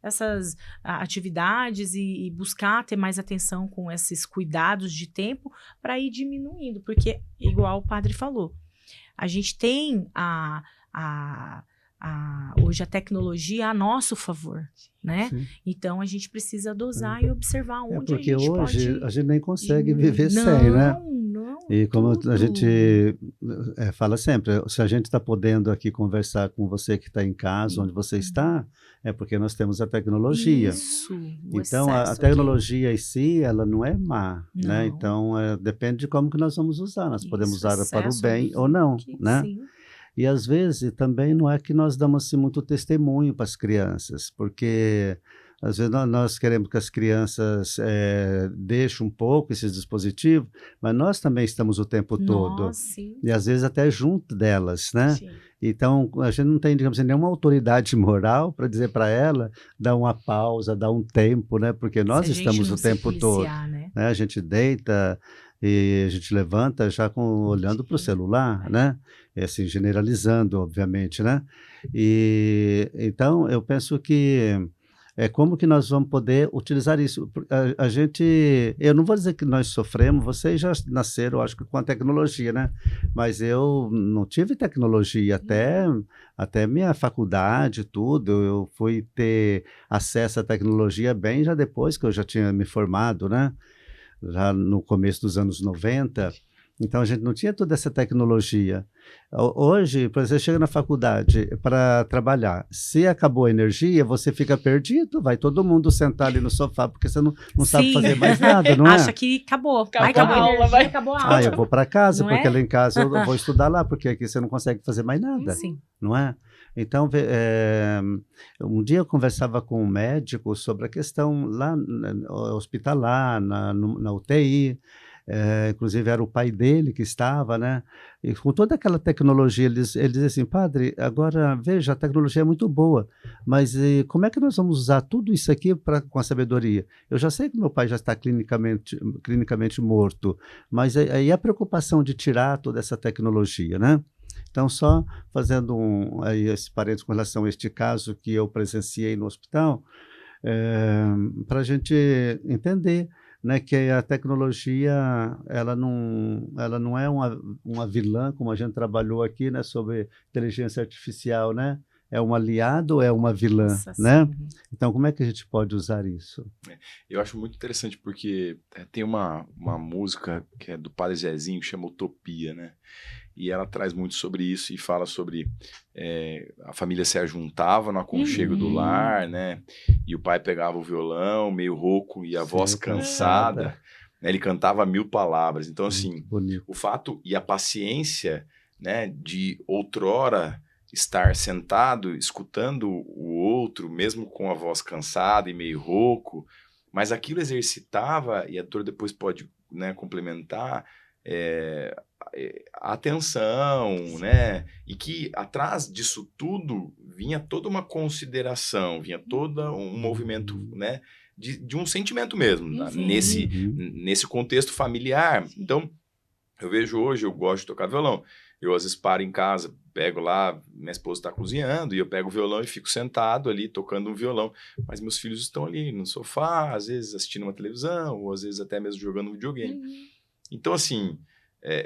Speaker 3: essas atividades e buscar ter mais atenção com esses cuidados de tempo para ir diminuindo, porque, igual o padre falou, a gente tem hoje a tecnologia a nosso favor, né?
Speaker 2: Sim.
Speaker 3: Então, a gente precisa dosar e observar onde
Speaker 2: Porque
Speaker 3: a gente
Speaker 2: hoje
Speaker 3: pode...
Speaker 2: a gente nem consegue viver sem, né?
Speaker 3: Não,
Speaker 2: E como
Speaker 3: tudo.
Speaker 2: a gente fala sempre, se a gente está podendo aqui conversar com você que está em casa, onde você está, é porque nós temos a tecnologia.
Speaker 3: Isso,
Speaker 2: Então, a tecnologia em si, ela não é má, né?
Speaker 3: Não.
Speaker 2: Então, depende de como que nós vamos usar. Nós podemos
Speaker 3: Isso,
Speaker 2: usar para o
Speaker 3: excesso
Speaker 2: bem
Speaker 3: do
Speaker 2: ou não,
Speaker 3: que-
Speaker 2: né?
Speaker 3: Sim.
Speaker 2: E às vezes também não é que nós damos assim, muito testemunho para as crianças, porque às vezes nós queremos que as crianças deixem um pouco esses dispositivos, mas nós também estamos o tempo todo.
Speaker 3: Nossa, sim.
Speaker 2: E às vezes até junto delas, né?
Speaker 4: Sim.
Speaker 2: Então, a gente não tem, digamos assim, nenhuma autoridade moral para dizer para ela dar uma pausa, dar um tempo, né? Porque nós
Speaker 3: Se a gente
Speaker 2: estamos
Speaker 3: não
Speaker 2: o
Speaker 3: se
Speaker 2: tempo todo,
Speaker 3: policiar, né?
Speaker 2: né? A gente deita e a gente levanta já olhando para o celular, né? Assim, generalizando, obviamente, né? E então eu penso que como que nós vamos poder utilizar isso? Eu não vou dizer que nós sofremos, vocês já nasceram, acho que com a tecnologia, né? Mas eu não tive tecnologia até minha faculdade, tudo. Eu fui ter acesso à tecnologia bem já depois que eu já tinha me formado, né? Já no começo dos anos 90. Então, a gente não tinha toda essa tecnologia. Hoje, por exemplo, você chega na faculdade para trabalhar. Se acabou a energia, você fica perdido. Vai todo mundo sentar ali no sofá, porque você não sabe
Speaker 3: Sim.
Speaker 2: fazer mais nada, não é?
Speaker 3: Acha que acabou.
Speaker 4: Acabou a aula,
Speaker 3: energia,
Speaker 4: vai.
Speaker 3: acabou a aula.
Speaker 2: Eu vou para casa,
Speaker 3: Não
Speaker 2: porque
Speaker 3: é?
Speaker 2: lá em casa eu vou estudar lá, porque aqui você não consegue fazer mais nada,
Speaker 3: Sim.
Speaker 2: não é? Então, um dia eu conversava com um médico sobre a questão lá hospitalar, na UTI. Inclusive era o pai dele que estava, né? E com toda aquela tecnologia, ele dizia assim, padre, agora veja, a tecnologia é muito boa, mas como é que nós vamos usar tudo isso aqui com a sabedoria? Eu já sei que meu pai já está clinicamente morto, mas aí a preocupação de tirar toda essa tecnologia, né? Então, só fazendo aí esse parênteses com relação a este caso que eu presenciei no hospital, para a gente entender, né, que a tecnologia ela não é uma vilã, como a gente trabalhou aqui, né, sobre inteligência artificial, né? É um aliado ou é uma vilã,
Speaker 3: Nossa,
Speaker 2: né?
Speaker 3: sim.
Speaker 2: Então, como é que a gente pode usar isso?
Speaker 5: Eu acho muito interessante porque tem uma música que é do Padre Zezinho, que chama Utopia, né? E ela traz muito sobre isso e fala sobre a família se ajuntava no aconchego do lar, né? E o pai pegava o violão, meio rouco, e a voz cansada, né? Ele cantava 1000 palavras. Então, assim,
Speaker 2: Bonito.
Speaker 5: o fato e a paciência né, de outrora estar sentado, escutando o outro, mesmo com a voz cansada e meio rouco, mas aquilo exercitava, e a doutora depois pode, né, complementar, a atenção, né, e que atrás disso tudo vinha toda uma consideração, vinha todo um movimento, né, de um sentimento mesmo, nesse contexto familiar. Então, eu vejo hoje, eu gosto de tocar violão, eu às vezes paro em casa, pego lá, minha esposa está cozinhando, e eu pego o violão e fico sentado ali, tocando um violão, mas meus filhos estão ali no sofá, às vezes assistindo uma televisão, ou às vezes até mesmo jogando um videogame. Então, assim,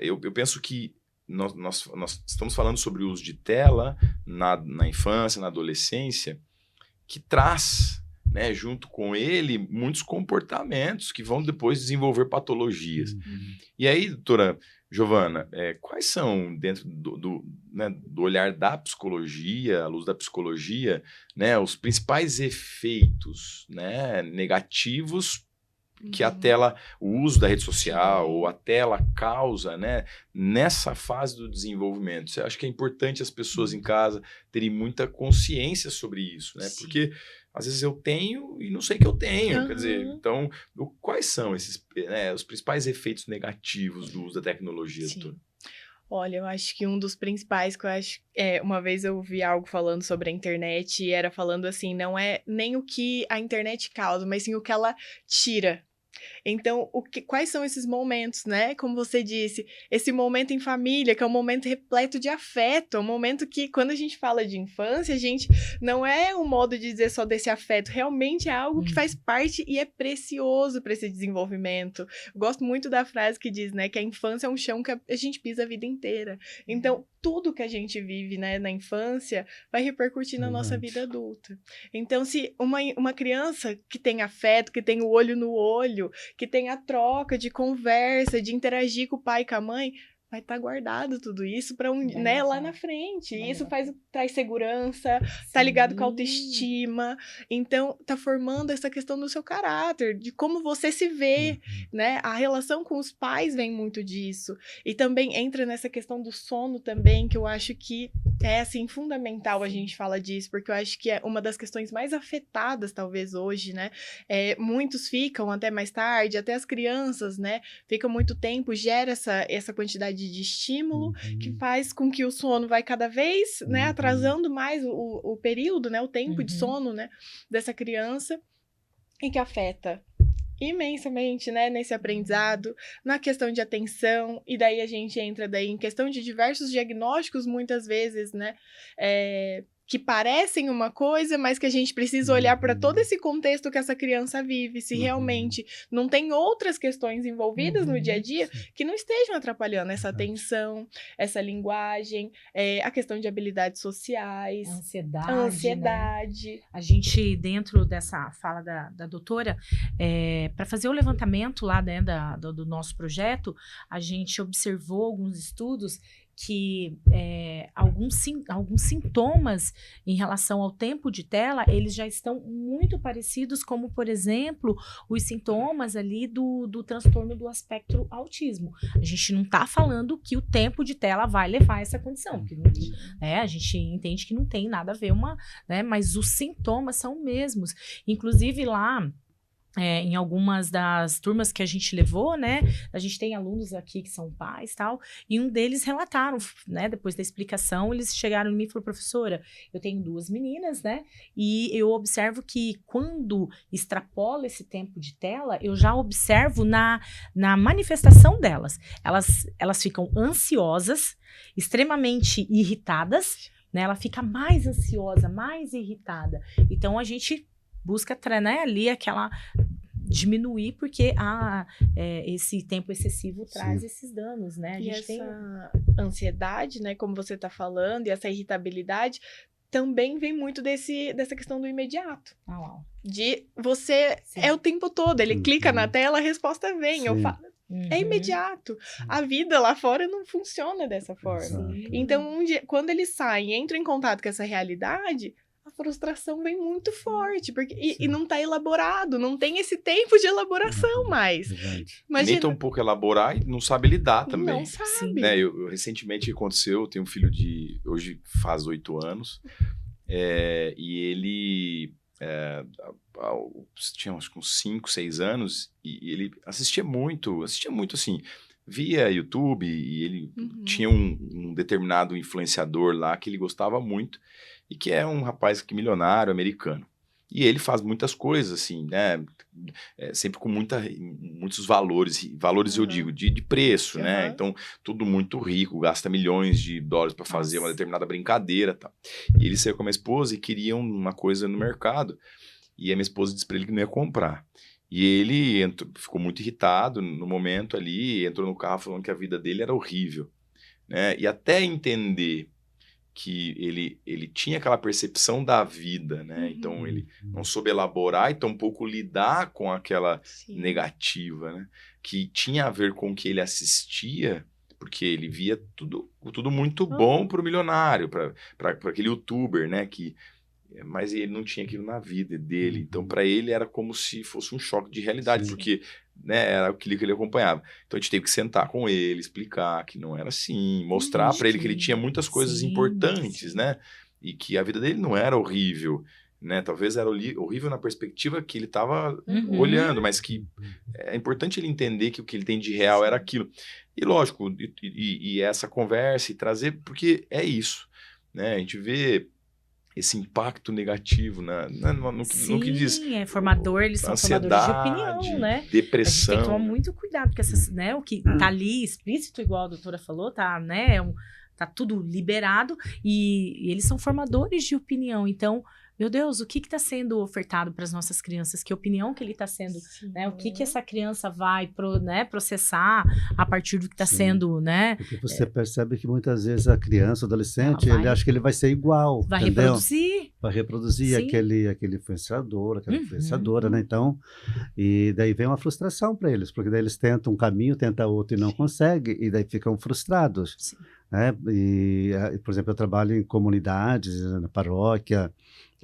Speaker 5: eu penso que nós estamos falando sobre o uso de tela na infância, na adolescência, que traz, né, junto com ele, muitos comportamentos que vão depois desenvolver patologias. E aí, doutora Giovana, quais são, dentro né, do olhar da psicologia, à luz da psicologia, né, os principais efeitos, né, negativos que a tela, o uso da rede social ou a tela causa, né, nessa fase do desenvolvimento? Você acha que é importante as pessoas em casa terem muita consciência sobre isso, né?
Speaker 3: Sim.
Speaker 5: Porque às vezes eu tenho e não sei que eu tenho, quer dizer, então, quais são esses, né, os principais efeitos negativos do uso da tecnologia, doutor?
Speaker 4: Olha, eu acho que um dos principais que eu acho... uma vez eu vi algo falando sobre a internet e era falando assim, não é nem o que a internet causa, mas sim o que ela tira. Então, quais são esses momentos, né? Como você disse, esse momento em família, que é um momento repleto de afeto, é um momento que, quando a gente fala de infância, a gente não é um modo de dizer só desse afeto, realmente é algo que faz parte e é precioso para esse desenvolvimento. Eu gosto muito da frase que diz, né, que a infância é um chão que a gente pisa a vida inteira. Então, tudo que a gente vive, né, na infância vai repercutir na nossa vida adulta. Então, se uma criança que tem afeto, que tem o olho no olho, que tem a troca de conversa, de interagir com o pai e com a mãe, vai estar guardado tudo isso para né, lá na frente. E isso traz segurança, tá ligado com a autoestima. Então, tá formando essa questão do seu caráter, de como você se vê, né? A relação com os pais vem muito disso. E também entra nessa questão do sono também, que eu acho que é, assim, fundamental a gente falar disso, porque eu acho que é uma das questões mais afetadas, talvez, hoje, né? Muitos ficam até mais tarde, até as crianças, né? Ficam muito tempo, gera essa quantidade de estímulo que faz com que o sono vai cada vez, né, atrasando mais o período, né, o tempo de sono, né, dessa criança, e que afeta imensamente, né, nesse aprendizado, na questão de atenção, e daí a gente entra daí em questão de diversos diagnósticos, muitas vezes, né, que parecem uma coisa, mas que a gente precisa olhar para todo esse contexto que essa criança vive, se realmente não tem outras questões envolvidas no dia a dia que não estejam atrapalhando essa atenção, essa linguagem, a questão de habilidades sociais,
Speaker 3: a
Speaker 4: ansiedade.
Speaker 3: Né? A gente, dentro dessa fala da doutora, para fazer o levantamento lá, né, do nosso projeto, a gente observou alguns estudos que alguns sintomas em relação ao tempo de tela, eles já estão muito parecidos, como, por exemplo, os sintomas ali do transtorno do espectro autismo. A gente não está falando que o tempo de tela vai levar a essa condição, porque a gente entende que não tem nada a ver né, mas os sintomas são os mesmos. Inclusive lá, em algumas das turmas que a gente levou, né, a gente tem alunos aqui que são pais e tal, e um deles relataram, né, depois da explicação, eles chegaram em mim e falaram, professora, eu tenho 2 meninas, né, e eu observo que quando extrapola esse tempo de tela, eu já observo na manifestação delas, elas ficam ansiosas, extremamente irritadas, né, ela fica mais ansiosa, mais irritada, então a gente busca treinar ali diminuir, porque esse tempo excessivo traz esses danos, né?
Speaker 4: E essa ansiedade, né, como você está falando, e essa irritabilidade também vem muito dessa questão do imediato. De você, o tempo todo, ele clica na tela, a resposta vem, eu falo... É imediato. A vida lá fora não funciona dessa forma. Então, quando eles saem e entram em contato com essa realidade, a frustração vem muito forte, porque e não tá elaborado, não tem esse tempo de elaboração mais.
Speaker 2: Verdade.
Speaker 4: Imagina,
Speaker 5: Nem tão pouco elaborar e não sabe lidar também.
Speaker 4: não sabe.
Speaker 5: Né, recentemente aconteceu, eu tenho um filho hoje faz 8 anos, e ele tinha acho que uns 5, 6 anos, e ele assistia muito assim, via YouTube, e ele tinha um determinado influenciador lá que ele gostava muito, e que é um rapaz milionário, americano. E ele faz muitas coisas, assim, né? Sempre com muitos valores eu digo, de preço, né? Então, tudo muito rico, gasta milhões de dólares para fazer uma determinada brincadeira e tal. E ele saiu com a minha esposa e queriam uma coisa no mercado, e a minha esposa disse para ele que não ia comprar. E ele ficou muito irritado no momento ali, entrou no carro falando que a vida dele era horrível, né? E até entender que ele tinha aquela percepção da vida, né? Então ele não soube elaborar e tampouco lidar com aquela negativa, né? Que tinha a ver com o que ele assistia, porque ele via tudo muito bom para o milionário, para aquele youtuber, né? Mas ele não tinha aquilo na vida dele. Então, para ele, era como se fosse um choque de realidade, porque, né, era aquilo que ele acompanhava. Então, a gente teve que sentar com ele, explicar que não era assim, mostrar para ele que ele tinha muitas coisas importantes, né? E que a vida dele não era horrível, né? Talvez era horrível na perspectiva que ele estava olhando, mas que é importante ele entender que o que ele tem de real era aquilo. E, lógico, e essa conversa e trazer, porque é isso, né? A gente vê esse impacto negativo no que diz.
Speaker 3: Sim, é formador, eles são formadores de opinião, né?
Speaker 5: Depressão.
Speaker 3: A gente tem que tomar muito cuidado, porque né, o que tá ali explícito, igual a doutora falou, tá, né? Tá tudo liberado e eles são formadores de opinião. Então, meu Deus, o que está sendo ofertado para as nossas crianças? Que opinião que ele está sendo, né? O que essa criança vai processar a partir do que está sendo, né?
Speaker 2: Porque você percebe que muitas vezes a criança, o adolescente, ele acha que ele vai ser igual,
Speaker 3: vai
Speaker 2: entendeu?
Speaker 3: reproduzir.
Speaker 2: Vai reproduzir aquele influenciador, aquela influenciadora, né? Então, e daí vem uma frustração para eles, porque daí eles tentam um caminho, tentam outro e não conseguem, e daí ficam frustrados.
Speaker 3: Sim.
Speaker 2: Né? E, por exemplo, eu trabalho em comunidades, na paróquia,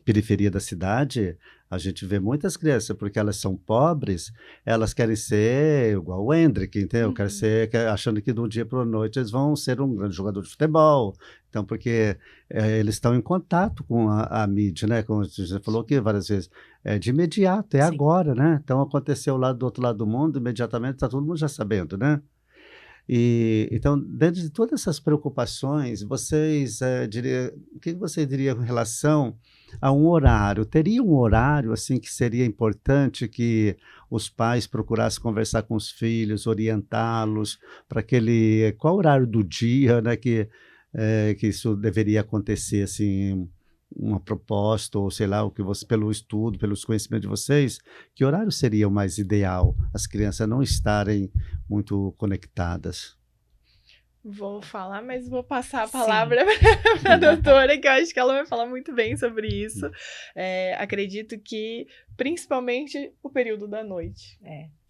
Speaker 2: periferia da cidade, a gente vê muitas crianças, porque elas são pobres, elas querem ser igual o Hendrick, entendeu? Querem ser, achando que de um dia para a noite eles vão ser um grande jogador de futebol. Então, porque eles estão em contato com a mídia, né? Como você falou aqui várias vezes, de imediato, agora, né? Então, aconteceu lá do outro lado do mundo, imediatamente está todo mundo já sabendo, né? Então, dentro de todas essas preocupações, vocês o que você diria com relação a um horário? Teria um horário assim que seria importante que os pais procurassem conversar com os filhos, orientá-los para qual horário do dia, né, que isso deveria acontecer, assim, uma proposta, ou sei lá, o que você, pelo estudo, pelos conhecimentos de vocês, que horário seria o mais ideal? As crianças não estarem muito conectadas.
Speaker 4: Vou falar, mas vou passar a palavra para a doutora, que eu acho que ela vai falar muito bem sobre isso. Acredito que, principalmente, o período da noite.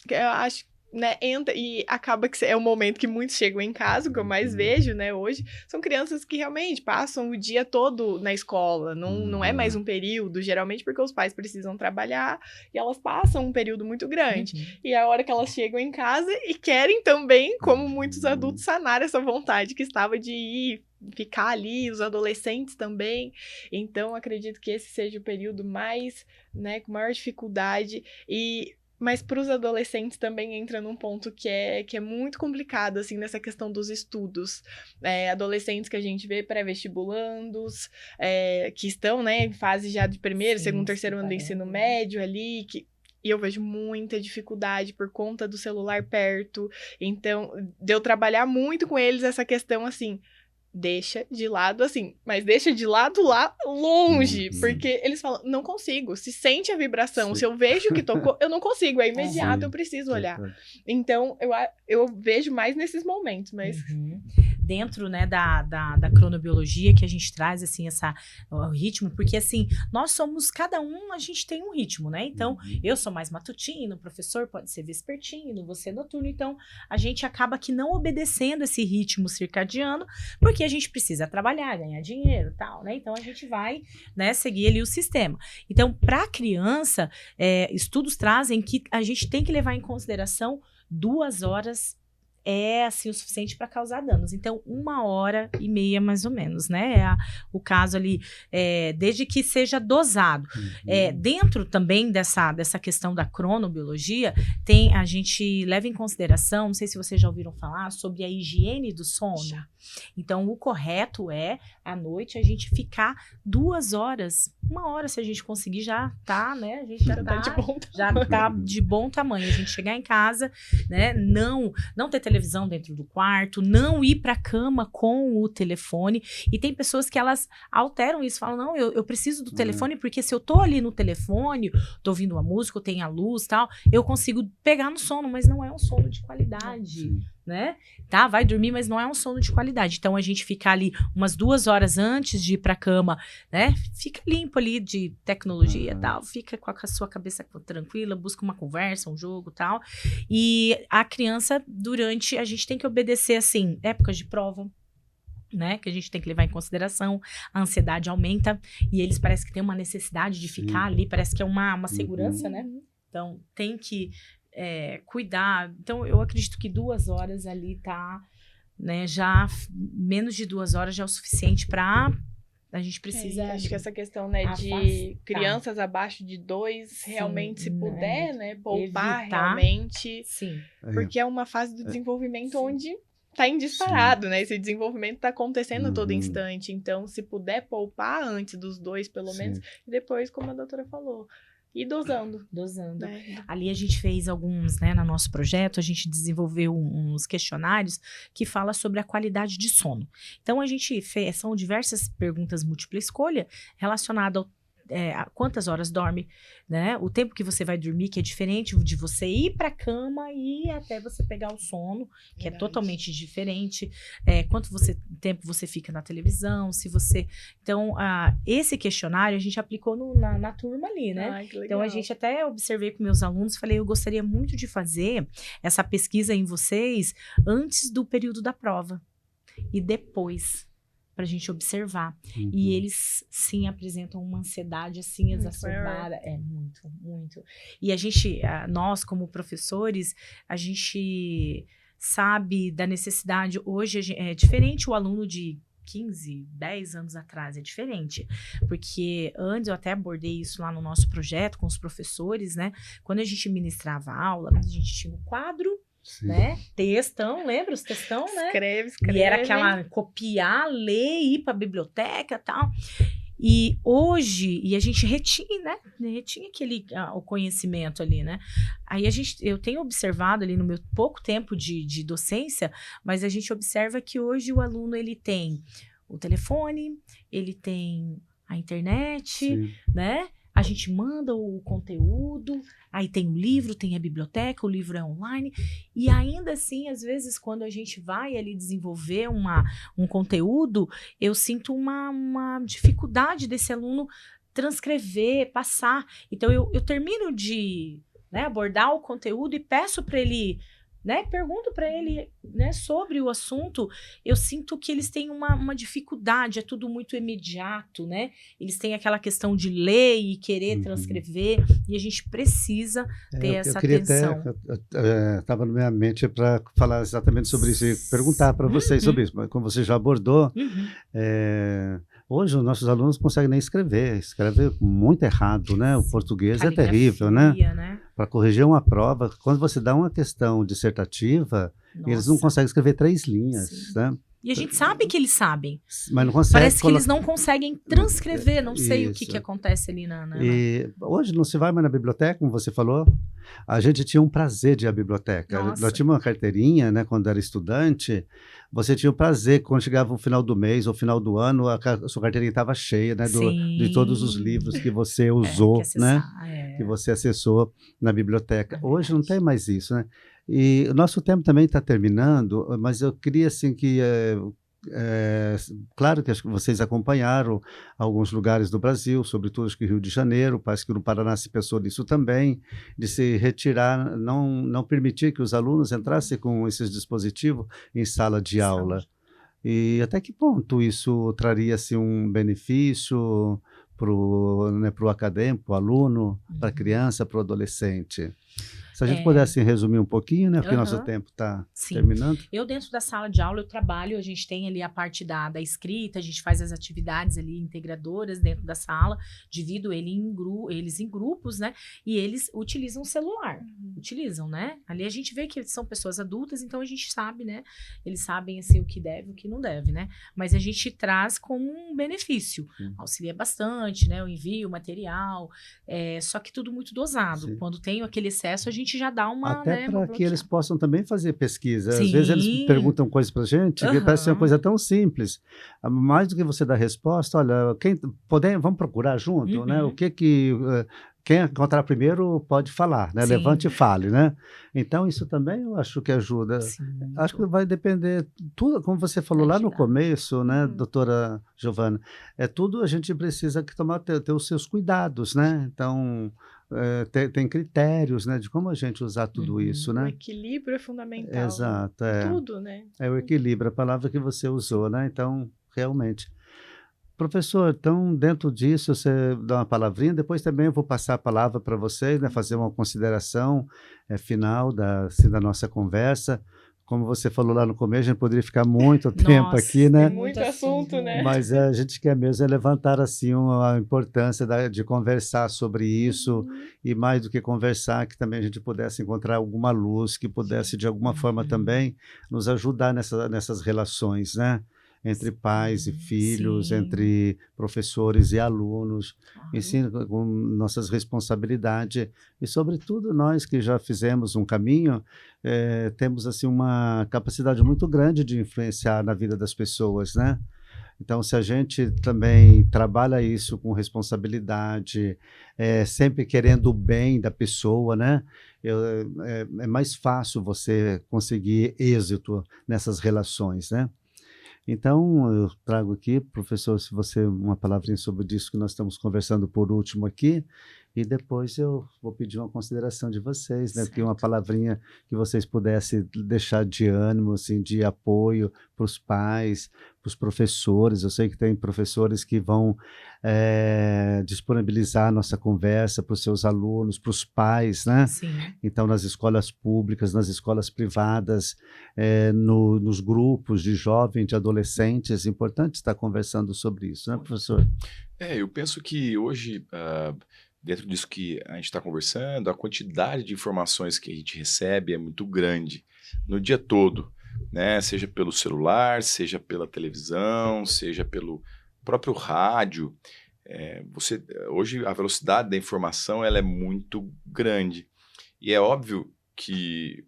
Speaker 4: Eu acho, né, entra e acaba que é o momento que muitos chegam em casa, o que eu mais vejo, né, hoje, são crianças que realmente passam o dia todo na escola, não é mais um período, geralmente porque os pais precisam trabalhar e elas passam um período muito grande. E é a hora que elas chegam em casa e querem também, como muitos adultos, sanar essa vontade que estava de ir, ficar ali, os adolescentes também. Então, acredito que esse seja o período mais, né, com maior dificuldade. Mas para os adolescentes também entra num ponto que é muito complicado, assim, nessa questão dos estudos. Adolescentes que a gente vê pré-vestibulandos, que estão, né, em fase já de primeiro, segundo, terceiro ano do ensino médio ali, e eu vejo muita dificuldade por conta do celular perto. Então, de eu trabalhar muito com eles essa questão, assim, deixa de lado, assim, mas deixa de lado lá longe, porque eles falam, não consigo, se sente a vibração, se eu vejo que tocou, eu não consigo, é imediato, eu preciso olhar. Então, eu vejo mais nesses momentos, mas...
Speaker 3: dentro, né, da cronobiologia que a gente traz, assim, o ritmo, porque, assim, nós somos, cada um, a gente tem um ritmo, né? Então, eu sou mais matutino, o professor pode ser vespertino, você noturno, então, a gente acaba que não obedecendo esse ritmo circadiano, porque a gente precisa trabalhar, ganhar dinheiro, tal, né? Então, a gente vai, né, seguir ali o sistema. Então, para a criança, estudos trazem que a gente tem que levar em consideração 2 horas é assim o suficiente para causar danos. Então, 1h30 mais ou menos, né? O caso ali, desde que seja dosado. Dentro também dessa questão da cronobiologia, a gente leva em consideração, não sei se vocês já ouviram falar, sobre a higiene do sono. Já. Então, o correto é, à noite, a gente ficar 2 horas. 1 hora, se a gente conseguir, já tá, né? A gente já tá de bom tamanho. A gente chegar em casa, né? Não ter televisão dentro do quarto, não ir pra cama com o telefone. E tem pessoas que elas alteram isso, falam, não, eu preciso do telefone, porque se eu tô ali no telefone, tô ouvindo uma música, eu tenho a luz e tal, eu consigo pegar no sono, mas não é um sono de qualidade. Né? Tá, vai dormir, mas não é um sono de qualidade. Então, a gente fica ali umas 2 horas antes de ir pra cama, né? Fica limpo ali de tecnologia e tal, fica com a sua cabeça tranquila, busca uma conversa, um jogo e tal. E a criança, a gente tem que obedecer, assim, épocas de prova, né, que a gente tem que levar em consideração, a ansiedade aumenta, e eles parece que têm uma necessidade de ficar ali, parece que é uma segurança, né? Então, tem que cuidar. Então, eu acredito que 2 horas ali tá, né, já menos de 2 horas já é o suficiente para a gente precisa.
Speaker 4: Acho que essa questão, né, de crianças abaixo de 2, realmente, se puder, né, poupar evitar, realmente.
Speaker 3: Sim.
Speaker 4: Porque é uma fase do desenvolvimento onde tá em disparado, né? Esse desenvolvimento tá acontecendo a todo instante. Então, se puder poupar antes dos 2, pelo menos, e depois, como a doutora falou, e dosando. Né?
Speaker 3: Ali a gente fez alguns, né, no nosso projeto, a gente desenvolveu uns questionários que fala sobre a qualidade de sono. Então, a gente fez, são diversas perguntas múltipla escolha relacionadas a quantas horas dorme, né? O tempo que você vai dormir, que é diferente de você ir para a cama e até você pegar o sono, que é totalmente diferente. Quanto tempo você fica na televisão, se você... Então, esse questionário a gente aplicou na turma ali, né?
Speaker 4: Ai, que legal.
Speaker 3: Então, a gente até observei com meus alunos, falei, eu gostaria muito de fazer essa pesquisa em vocês antes do período da prova e depois, pra gente observar. E eles, sim, apresentam uma ansiedade, assim, exacerbada. Muito, muito. E a gente, nós, como professores, a gente sabe da necessidade. Hoje é diferente o aluno de 15, 10 anos atrás, é diferente. Porque antes, eu até abordei isso lá no nosso projeto com os professores, né? Quando a gente ministrava aula, a gente tinha um quadro, né? Textão, lembra os textão, né?
Speaker 4: Escreve.
Speaker 3: E era aquela copiar, ler, ir pra biblioteca e tal. E hoje, a gente retinha, né? Retinha o conhecimento ali, né? Aí eu tenho observado ali no meu pouco tempo de docência, mas a gente observa que hoje o aluno, ele tem o telefone, ele tem a internet, né? A gente manda o conteúdo, aí tem o livro, tem a biblioteca, o livro é online, e ainda assim, às vezes, quando a gente vai ali desenvolver um conteúdo, eu sinto uma dificuldade desse aluno transcrever, passar. Então, eu termino de, né, abordar o conteúdo e peço para ele, né, pergunto para ele, né, sobre o assunto. Eu sinto que eles têm uma dificuldade, é tudo muito imediato, né? Eles têm aquela questão de ler e querer transcrever, e a gente precisa ter essa atenção.
Speaker 2: Estava na minha mente para falar exatamente sobre isso e perguntar para vocês sobre isso, mas como você já abordou, hoje os nossos alunos não conseguem nem escreve muito errado, né? O português é terrível, né? Para corrigir uma prova, quando você dá uma questão dissertativa, eles não conseguem escrever 3 linhas, né?
Speaker 3: E a gente sabe que eles sabem.
Speaker 2: Mas não consegue.
Speaker 3: Parece que eles não conseguem transcrever, não sei o que acontece ali
Speaker 2: E hoje não se vai mais na biblioteca, como você falou. A gente tinha um prazer de ir à biblioteca. Nós tínhamos uma carteirinha, né, quando era estudante. Você tinha o prazer, quando chegava o final do mês ou final do ano, a sua carteirinha estava cheia, né, de todos os livros que você usou, né, que você acessou na biblioteca. Hoje não tem mais isso, né? E o nosso tempo também está terminando, mas eu queria assim que claro que acho que vocês acompanharam alguns lugares do Brasil, sobretudo acho que Rio de Janeiro, parece que no Paraná se pensou nisso também, de se retirar, não permitir que os alunos entrassem com esses dispositivos em sala de aula. E até que ponto isso traria assim, um benefício para o acadêmico, para o aluno, para a criança, para o adolescente? Se a gente pudesse resumir um pouquinho, né? Porque nosso tempo está terminando.
Speaker 3: Eu, dentro da sala de aula, eu trabalho, a gente tem ali a parte da escrita, a gente faz as atividades ali integradoras dentro da sala, divido eles em grupos, né? E eles utilizam o celular, utilizam, né? Ali a gente vê que são pessoas adultas, então a gente sabe, né? Eles sabem, assim, o que deve e o que não deve, né? Mas a gente traz como um benefício, auxilia bastante, né? O envio, o material, só que tudo muito dosado.
Speaker 2: Sim.
Speaker 3: Quando tem aquele excesso, a gente já dá uma,
Speaker 2: até
Speaker 3: né,
Speaker 2: para que eles possam também fazer pesquisa.
Speaker 3: Sim.
Speaker 2: Às vezes eles perguntam coisas para a gente que parece ser uma coisa tão simples. Mais do que você dar resposta, olha, vamos procurar junto, né? O que quem encontrar primeiro pode falar, né?
Speaker 3: Sim.
Speaker 2: Levante e fale, né? Então isso também eu acho que ajuda.
Speaker 3: Sim,
Speaker 2: acho que vai depender tudo, como você falou lá no começo, né, doutora Giovana? Tudo a gente precisa ter os seus cuidados, né? Então tem critérios, né, de como a gente usar tudo isso, né?
Speaker 4: O equilíbrio é fundamental.
Speaker 2: Exato,
Speaker 4: Tudo, né?
Speaker 2: É o equilíbrio, a palavra que você usou, né? Então, realmente. Professor, então, dentro disso, você dá uma palavrinha, depois também eu vou passar a palavra para vocês, né, fazer uma consideração final da nossa conversa. Como você falou lá no começo, a gente poderia ficar muito tempo aqui, né?
Speaker 4: Tem muito assunto, né?
Speaker 2: Mas a gente quer mesmo levantar assim a importância de conversar sobre isso e mais do que conversar, que também a gente pudesse encontrar alguma luz que pudesse de alguma forma também nos ajudar nessas relações, né? Entre pais e filhos, entre professores e alunos, ensino com nossas responsabilidades e, sobretudo, nós que já fizemos um caminho, temos assim uma capacidade muito grande de influenciar na vida das pessoas, né? Então, se a gente também trabalha isso com responsabilidade, sempre querendo o bem da pessoa, né? É mais fácil você conseguir êxito nessas relações, né? Então, eu trago aqui, professor, se você uma palavrinha sobre isso que nós estamos conversando por último aqui, e depois eu vou pedir uma consideração de vocês, né? Que uma palavrinha que vocês pudessem deixar de ânimo, assim, de apoio para os pais, para os professores. Eu sei que tem professores que vão disponibilizar a nossa conversa para os seus alunos, para os pais, né?
Speaker 3: Sim.
Speaker 2: Então, nas escolas públicas, nas escolas privadas, nos grupos de jovens, de adolescentes, é importante estar conversando sobre isso, né, professor?
Speaker 5: Eu penso que hoje, dentro disso que a gente está conversando, a quantidade de informações que a gente recebe é muito grande no dia todo, né? Seja pelo celular, seja pela televisão, seja pelo próprio rádio. Hoje a velocidade da informação ela é muito grande. E é óbvio que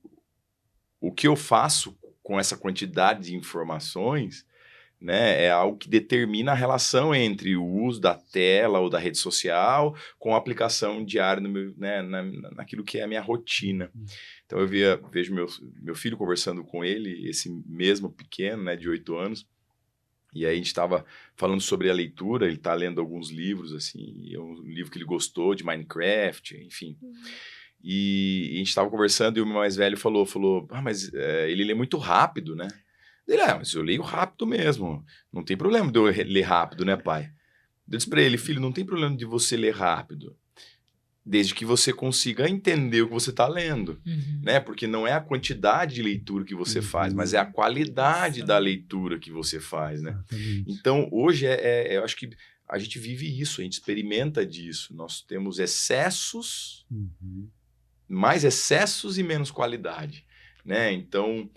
Speaker 5: o que eu faço com essa quantidade de informações, né, é algo que determina a relação entre o uso da tela ou da rede social com a aplicação diária naquilo que é a minha rotina. Então eu vejo meu filho conversando com ele, esse mesmo pequeno, né, de 8 anos, e aí a gente estava falando sobre a leitura, ele está lendo alguns livros, assim, um livro que ele gostou, de Minecraft, enfim. E a gente estava conversando e o meu mais velho falou, mas ele lê muito rápido, né? Ele, mas eu leio rápido mesmo, não tem problema de eu ler rápido, né, pai? Eu disse para ele, filho, não tem problema de você ler rápido, desde que você consiga entender o que você está lendo, né? Porque não é a quantidade de leitura que você faz, mas é a qualidade da leitura que você faz, né? Então, hoje, eu acho que a gente vive isso, a gente experimenta disso. Nós temos excessos, mais excessos e menos qualidade, né? Então,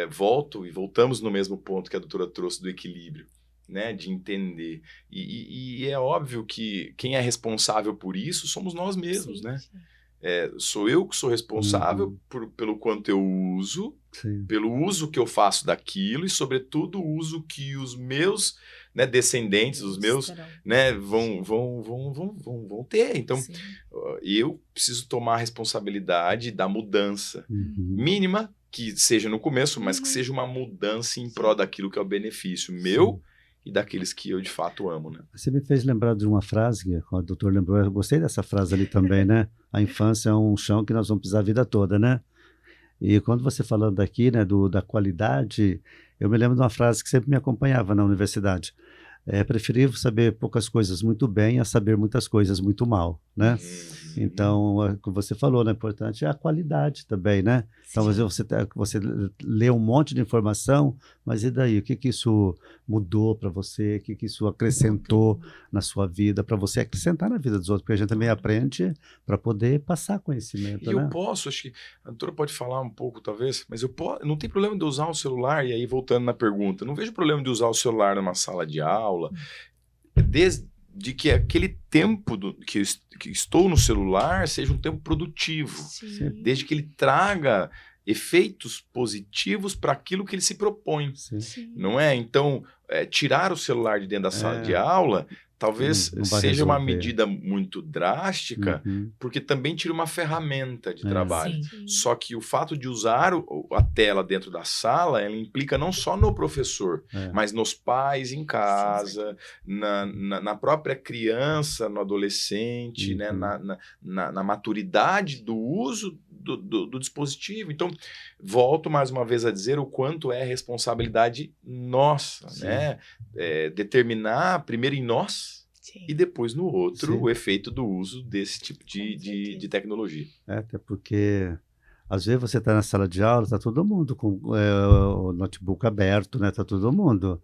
Speaker 5: voltamos no mesmo ponto que a doutora trouxe do equilíbrio, né? De entender. E é óbvio que quem é responsável por isso somos nós mesmos, sim, né? Sim. Sou eu que sou responsável pelo quanto eu uso, sim, pelo uso que eu faço daquilo e, sobretudo, o uso que os meus né, descendentes, os meus, né, vão ter. Então,
Speaker 3: Sim.
Speaker 5: eu preciso tomar a responsabilidade da mudança
Speaker 2: Uhum.
Speaker 5: mínima, que seja no começo, mas que seja uma mudança em prol daquilo que é o benefício meu e daqueles que eu de fato amo, né?
Speaker 2: Você me fez lembrar de uma frase que o doutor lembrou, eu gostei dessa frase ali também, né? A infância é um chão que nós vamos pisar a vida toda, né? E quando você falando daqui, né, da qualidade, eu me lembro de uma frase que sempre me acompanhava na universidade. É preferível saber poucas coisas muito bem a saber muitas coisas muito mal, né? Então, o que você falou, né, importante é a qualidade também, né? Então, às vezes você lê um monte de informação, mas e daí? O que isso mudou para você? O que isso acrescentou na sua vida? Para você acrescentar na vida dos outros, porque a gente também aprende para poder passar conhecimento,
Speaker 5: E
Speaker 2: né?
Speaker 5: eu posso, acho que a doutora pode falar um pouco, talvez, mas não tem problema de usar o celular, e aí voltando na pergunta, não vejo problema de usar o celular numa sala de aula, desde que aquele tempo que estou no celular seja um tempo produtivo, desde que ele traga efeitos positivos para aquilo que ele se propõe,
Speaker 2: Sim.
Speaker 5: não é? Então, tirar o celular de dentro da sala de aula talvez
Speaker 2: Não vai
Speaker 5: seja uma
Speaker 2: resolver.
Speaker 5: medida muito drástica,
Speaker 2: Uhum.
Speaker 5: porque também tira uma ferramenta de trabalho.
Speaker 3: Sim.
Speaker 5: Só que o fato de usar a tela dentro da sala, ela implica não só no professor, mas nos pais em casa, na própria criança, no adolescente, né, na maturidade do uso do dispositivo. Então, volto mais uma vez a dizer o quanto é responsabilidade nossa, né? Determinar primeiro em nós e depois no outro o efeito do uso desse tipo de tecnologia.
Speaker 2: Até porque às vezes você está na sala de aula, está todo mundo com o notebook aberto, né? Está todo mundo.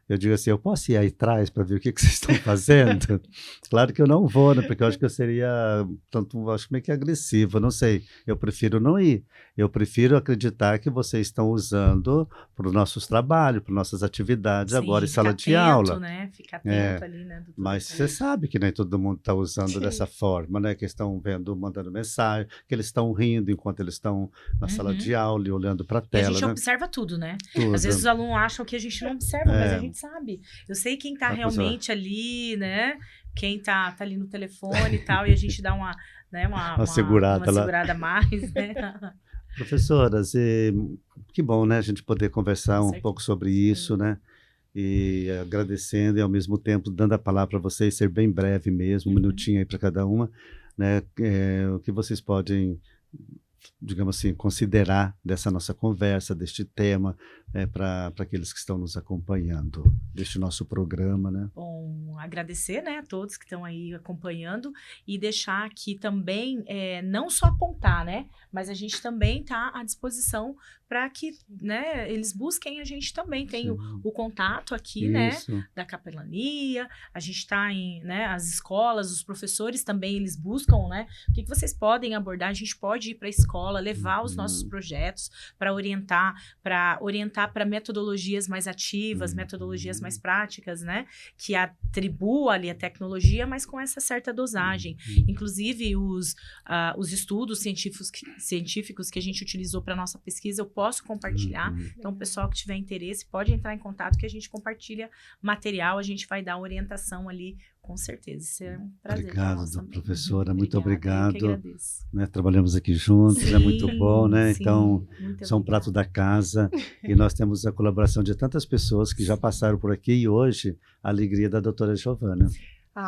Speaker 2: Eu digo assim, eu posso ir aí atrás para ver o que vocês estão fazendo? Claro que eu não vou, né? Porque eu acho que eu seria, acho meio que agressivo, não sei. Eu prefiro não ir. Eu prefiro acreditar que vocês estão usando para os nossos trabalhos, para nossas atividades agora em sala de aula.
Speaker 3: Né? Fica atento ali, né?
Speaker 2: Mas você sabe que nem todo mundo está usando dessa forma, né? Que estão mandando mensagem, que eles estão rindo enquanto eles estão na sala de aula e olhando para a
Speaker 3: E
Speaker 2: tela,
Speaker 3: a gente
Speaker 2: né?
Speaker 3: observa tudo, né?
Speaker 2: Tudo.
Speaker 3: Às vezes os alunos acham que a gente não observa, mas a gente sabe. Eu sei quem tá realmente ali, né? Quem tá ali no telefone e tal, e a gente dá uma
Speaker 2: segurada lá.
Speaker 3: segurada a mais, né?
Speaker 2: Professoras, que bom, né? A gente poder conversar um pouco sobre isso, né? E agradecendo e ao mesmo tempo dando a palavra para vocês, ser bem breve mesmo, um minutinho aí para cada uma, né? O que vocês podem, digamos assim, considerar dessa nossa conversa, deste tema, para aqueles que estão nos acompanhando, deste nosso programa, né?
Speaker 3: Bom, agradecer, né, a todos que estão aí acompanhando e deixar aqui também, não só apontar, né, mas a gente também está à disposição para que, né, eles busquem a gente também. Tem o contato aqui, né, da capelania, a gente está em, né, as escolas, os professores também, eles buscam, né, o que vocês podem abordar, a gente pode ir para a escola, levar os nossos projetos para orientar para metodologias mais ativas, metodologias mais práticas, né, que atribua ali a tecnologia, mas com essa certa dosagem. Inclusive, os estudos científicos que a gente utilizou para nossa pesquisa, eu posso compartilhar. Então, o pessoal que tiver interesse pode entrar em contato que a gente compartilha material, a gente vai dar orientação ali, com certeza. Isso é um prazer.
Speaker 2: Obrigado, professora, muito obrigado.
Speaker 3: Eu que agradeço.
Speaker 2: Né, trabalhamos aqui juntos, é muito bom, né?
Speaker 3: Sim,
Speaker 2: então, são um prato da casa e nós temos a colaboração de tantas pessoas que já passaram por aqui e hoje a alegria da doutora Giovana.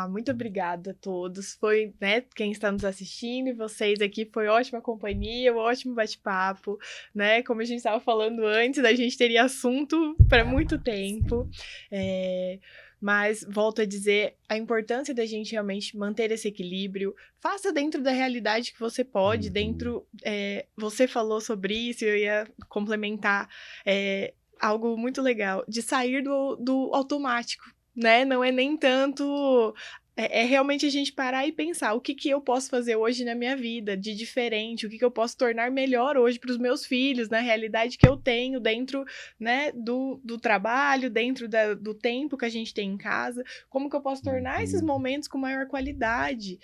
Speaker 4: Muito obrigada a todos. Foi, né, quem está nos assistindo e vocês aqui, foi ótima companhia, um ótimo bate-papo, né? Como a gente estava falando antes, a gente teria assunto para muito tempo. Mas, volto a dizer, a importância da gente realmente manter esse equilíbrio. Faça dentro da realidade que você pode, você falou sobre isso, eu ia complementar algo muito legal, de sair do automático, né? Não é nem tanto É realmente a gente parar e pensar o que eu posso fazer hoje na minha vida de diferente, o que eu posso tornar melhor hoje para os meus filhos, na realidade que eu tenho dentro, né, do trabalho, dentro do tempo que a gente tem em casa, como que eu posso tornar esses momentos com maior qualidade.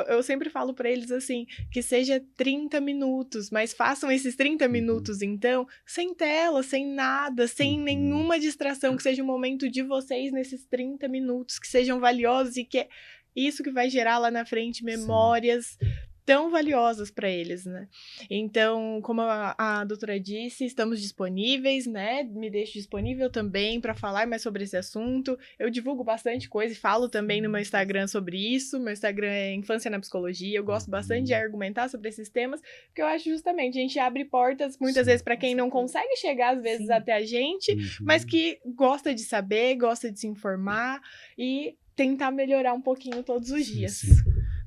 Speaker 4: Eu sempre falo para eles assim, que seja 30 minutos, mas façam esses 30 minutos, então, sem tela, sem nada, sem nenhuma distração, que seja um momento de vocês nesses 30 minutos, que sejam valiosos e que é isso que vai gerar lá na frente memórias tão valiosas para eles, né? Então, como a doutora disse, estamos disponíveis, né? Me deixo disponível também para falar mais sobre esse assunto. Eu divulgo bastante coisa e falo também no meu Instagram sobre isso. Meu Instagram é Infância na Psicologia. Eu gosto bastante de argumentar sobre esses temas, porque eu acho justamente a gente abre portas muitas vezes para quem não consegue chegar às vezes até a gente, mas que gosta de saber, gosta de se informar e tentar melhorar um pouquinho todos os dias.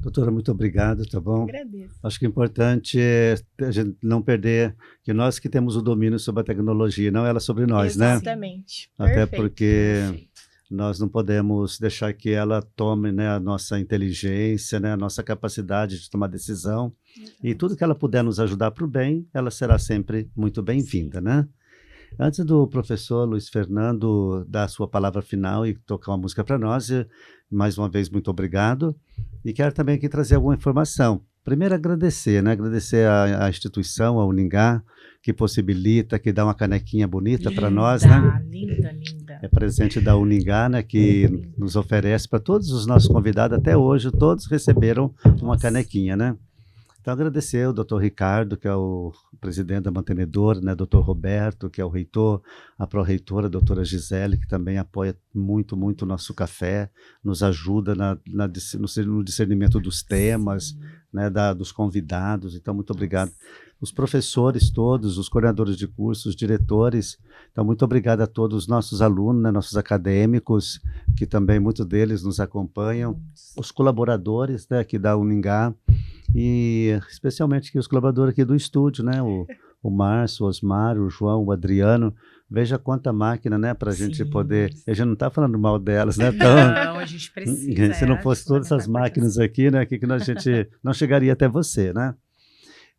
Speaker 2: Doutora, muito obrigado, tá bom?
Speaker 4: Agradeço.
Speaker 2: Acho que o importante é a gente não perder que nós que temos o domínio sobre a tecnologia, não ela sobre nós,
Speaker 4: Exatamente.
Speaker 2: né? Até
Speaker 4: Perfeito.
Speaker 2: porque nós não podemos deixar que ela tome, né, a nossa inteligência, né, a nossa capacidade de tomar decisão. E tudo que ela puder nos ajudar para o bem, ela será sempre muito bem-vinda, né? Antes do professor Luiz Fernando dar a sua palavra final e tocar uma música para nós, mais uma vez, muito obrigado. E quero também aqui trazer alguma informação. Primeiro, agradecer, né? Agradecer à instituição, a Uningá, que possibilita, que dá uma canequinha bonita para nós, né?
Speaker 3: Linda, linda.
Speaker 2: É presente da Uningá, né? Que nos oferece para todos os nossos convidados, até hoje, todos receberam uma canequinha, né? Então, agradecer ao doutor Ricardo, que é o presidente da mantenedora, né? Doutor Roberto, que é o reitor, a pró-reitora, a doutora Gisele, que também apoia muito, muito o nosso café, nos ajuda no discernimento dos temas, né? Dos convidados. Então, muito obrigado. Os professores todos, os coordenadores de cursos, os diretores. Então, muito obrigado a todos os nossos alunos, né? Nossos acadêmicos, que também muitos deles nos acompanham. Os colaboradores, né? Aqui da Uningá. E especialmente aqui os colaboradores aqui do estúdio, né? O Márcio, o Osmar, o João, o Adriano. Veja quanta máquina, né? Para a gente poder... A gente não está falando mal delas, né? Então,
Speaker 3: não, a gente precisa.
Speaker 2: Se não fosse todas essas máquinas aqui, né? Que a gente não chegaria até você, né?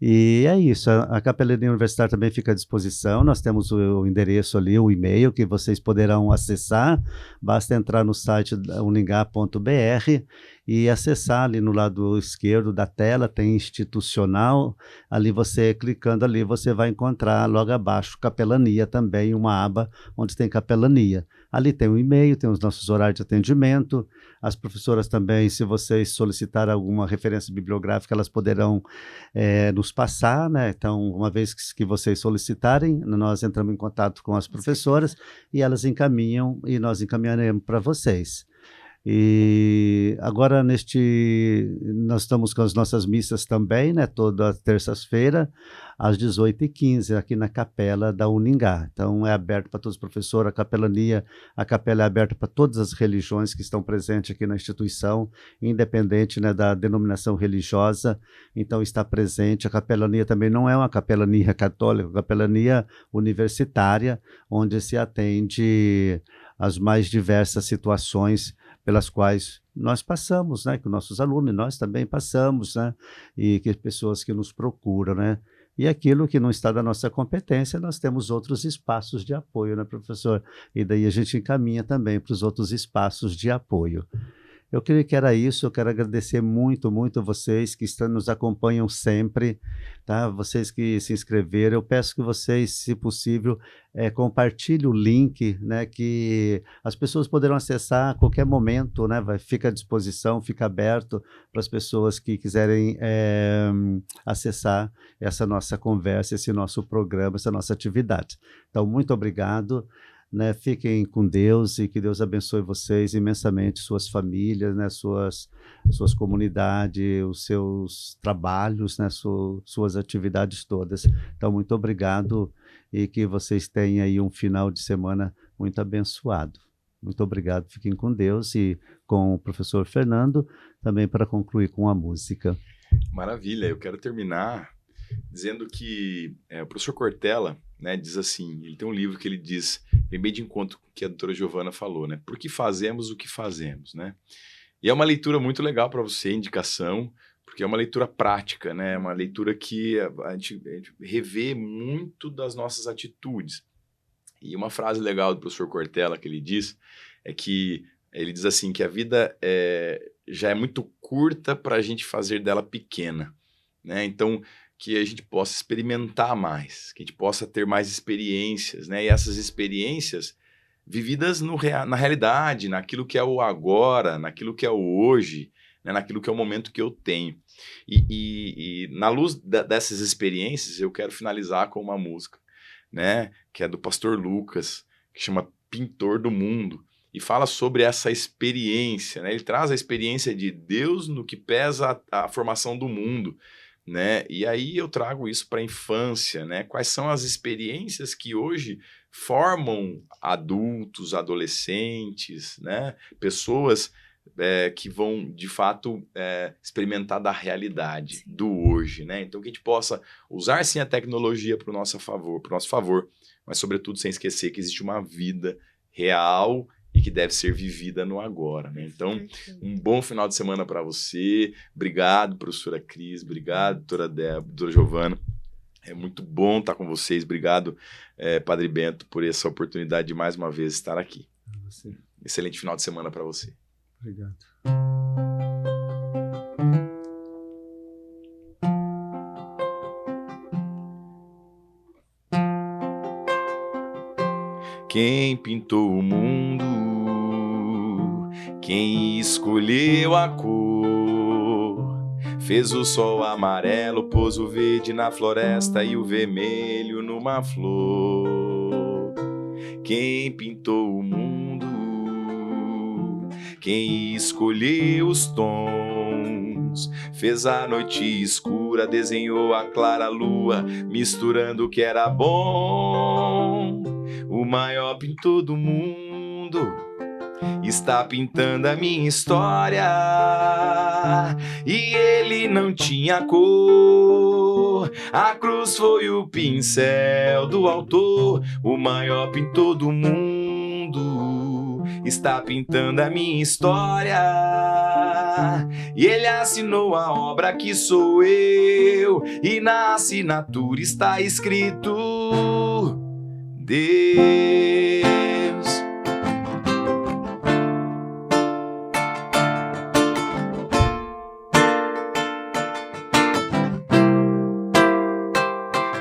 Speaker 2: E é isso, a Capelania Universitária também fica à disposição, nós temos o endereço ali, o e-mail que vocês poderão acessar, basta entrar no site uningá.br e acessar ali no lado esquerdo da tela, tem institucional, ali você, clicando ali, você vai encontrar logo abaixo Capelania também, uma aba onde tem Capelania. Ali tem o e-mail, tem os nossos horários de atendimento, as professoras também, se vocês solicitarem alguma referência bibliográfica, elas poderão nos passar, né? Então, uma vez que vocês solicitarem, nós entramos em contato com as professoras e elas encaminham e nós encaminharemos para vocês. E agora nós estamos com as nossas missas também, né? Toda terça-feira, às 18h15, aqui na capela da Uningá. Então é aberto para todos os professores, a capela é aberta para todas as religiões que estão presentes aqui na instituição, independente, né, da denominação religiosa, então está presente. A capelania também não é uma capelania católica, é uma capelania universitária, onde se atende às mais diversas situações pelas quais nós passamos, né? Que nossos alunos e nós também passamos, né? E que pessoas que nos procuram, né? E aquilo que não está da nossa competência, nós temos outros espaços de apoio, né, professor? E daí a gente encaminha também para os outros espaços de apoio. Eu creio que era isso, eu quero agradecer muito, muito vocês que nos acompanham sempre, tá? Vocês que se inscreveram, eu peço que vocês, se possível, compartilhem o link, né? Que as pessoas poderão acessar a qualquer momento, né? Fica à disposição, fica aberto para as pessoas que quiserem acessar essa nossa conversa, esse nosso programa, essa nossa atividade. Então, muito obrigado. Né, fiquem com Deus e que Deus abençoe vocês imensamente, suas famílias, né, suas comunidades, os seus trabalhos, né, suas atividades todas. Então, muito obrigado e que vocês tenham aí um final de semana muito abençoado. Muito obrigado, fiquem com Deus e com o professor Fernando, também para concluir com a música.
Speaker 5: Maravilha, eu quero terminar dizendo que o professor Cortella, né, diz assim, ele tem um livro que ele diz, vem bem de encontro com o que a doutora Giovana falou, né? Por que fazemos o que fazemos, né? E é uma leitura muito legal para você, indicação, porque é uma leitura prática, né? É uma leitura que a gente revê muito das nossas atitudes. E uma frase legal do professor Cortella que ele diz é que ele diz assim, que a vida já é muito curta para a gente fazer dela pequena, né? Então, que a gente possa experimentar mais, que a gente possa ter mais experiências, né? E essas experiências vividas na realidade, naquilo que é o agora, naquilo que é o hoje, né? Naquilo que é o momento que eu tenho. E na luz dessas experiências, eu quero finalizar com uma música, né? Que é do pastor Lucas, que chama Pintor do Mundo, e fala sobre essa experiência, né? Ele traz a experiência de Deus no que pesa a formação do mundo, né? E aí eu trago isso para a infância, né? Quais são as experiências que hoje formam adultos, adolescentes, né? Pessoas que vão, de fato, experimentar da realidade, do hoje, né? Então, que a gente possa usar, sim, a tecnologia para o nosso favor, mas, sobretudo, sem esquecer que existe uma vida real e que deve ser vivida no agora, né? Então, um bom final de semana para você. Obrigado, professora Cris. Obrigado, doutora Débora, doutora Giovana. É muito bom estar com vocês. Obrigado, Padre Bento, por essa oportunidade de, mais uma vez, estar aqui.
Speaker 2: Você.
Speaker 5: Excelente final de semana para você.
Speaker 2: Obrigado.
Speaker 5: Quem pintou o mundo, quem escolheu a cor, fez o sol amarelo, pôs o verde na floresta e o vermelho numa flor. Quem pintou o mundo, quem escolheu os tons, fez a noite escura, desenhou a clara lua, misturando o que era bom. O maior pintor do mundo está pintando a minha história, e ele não tinha cor. A cruz foi o pincel do autor. O maior pintor do mundo está pintando a minha história, e ele assinou a obra que sou eu, e na assinatura está escrito Deus.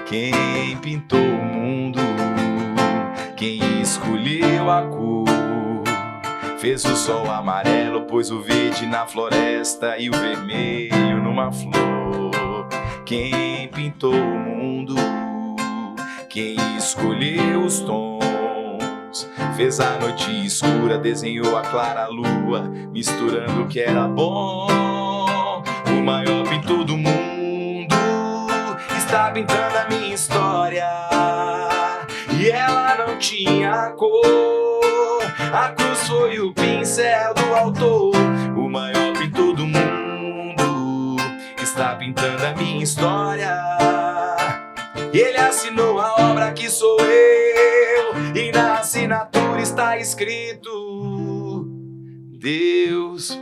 Speaker 5: Quem pintou o mundo, quem escolheu a cor, fez o sol amarelo, pôs o verde na floresta e o vermelho numa flor. Quem pintou o mundo, quem escolheu os tons, fez a noite escura, desenhou a clara lua, misturando o que era bom. O maior pintor do mundo está pintando a minha história, e ela não tinha cor. A cruz foi o pincel do autor. O maior pintor do mundo está pintando a minha história, e ele assinou a obra que sou eu, e na assinatura está escrito Deus.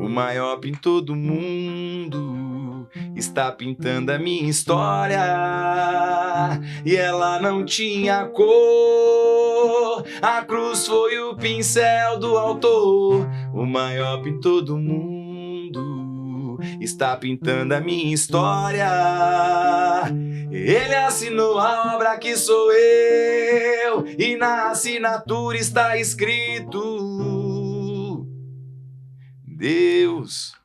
Speaker 5: O maior pintor do mundo está pintando a minha história, e ela não tinha cor. A cruz foi o pincel do autor. O maior pintor do mundo está pintando a minha história, ele assinou a obra que sou eu, e na assinatura está escrito Deus.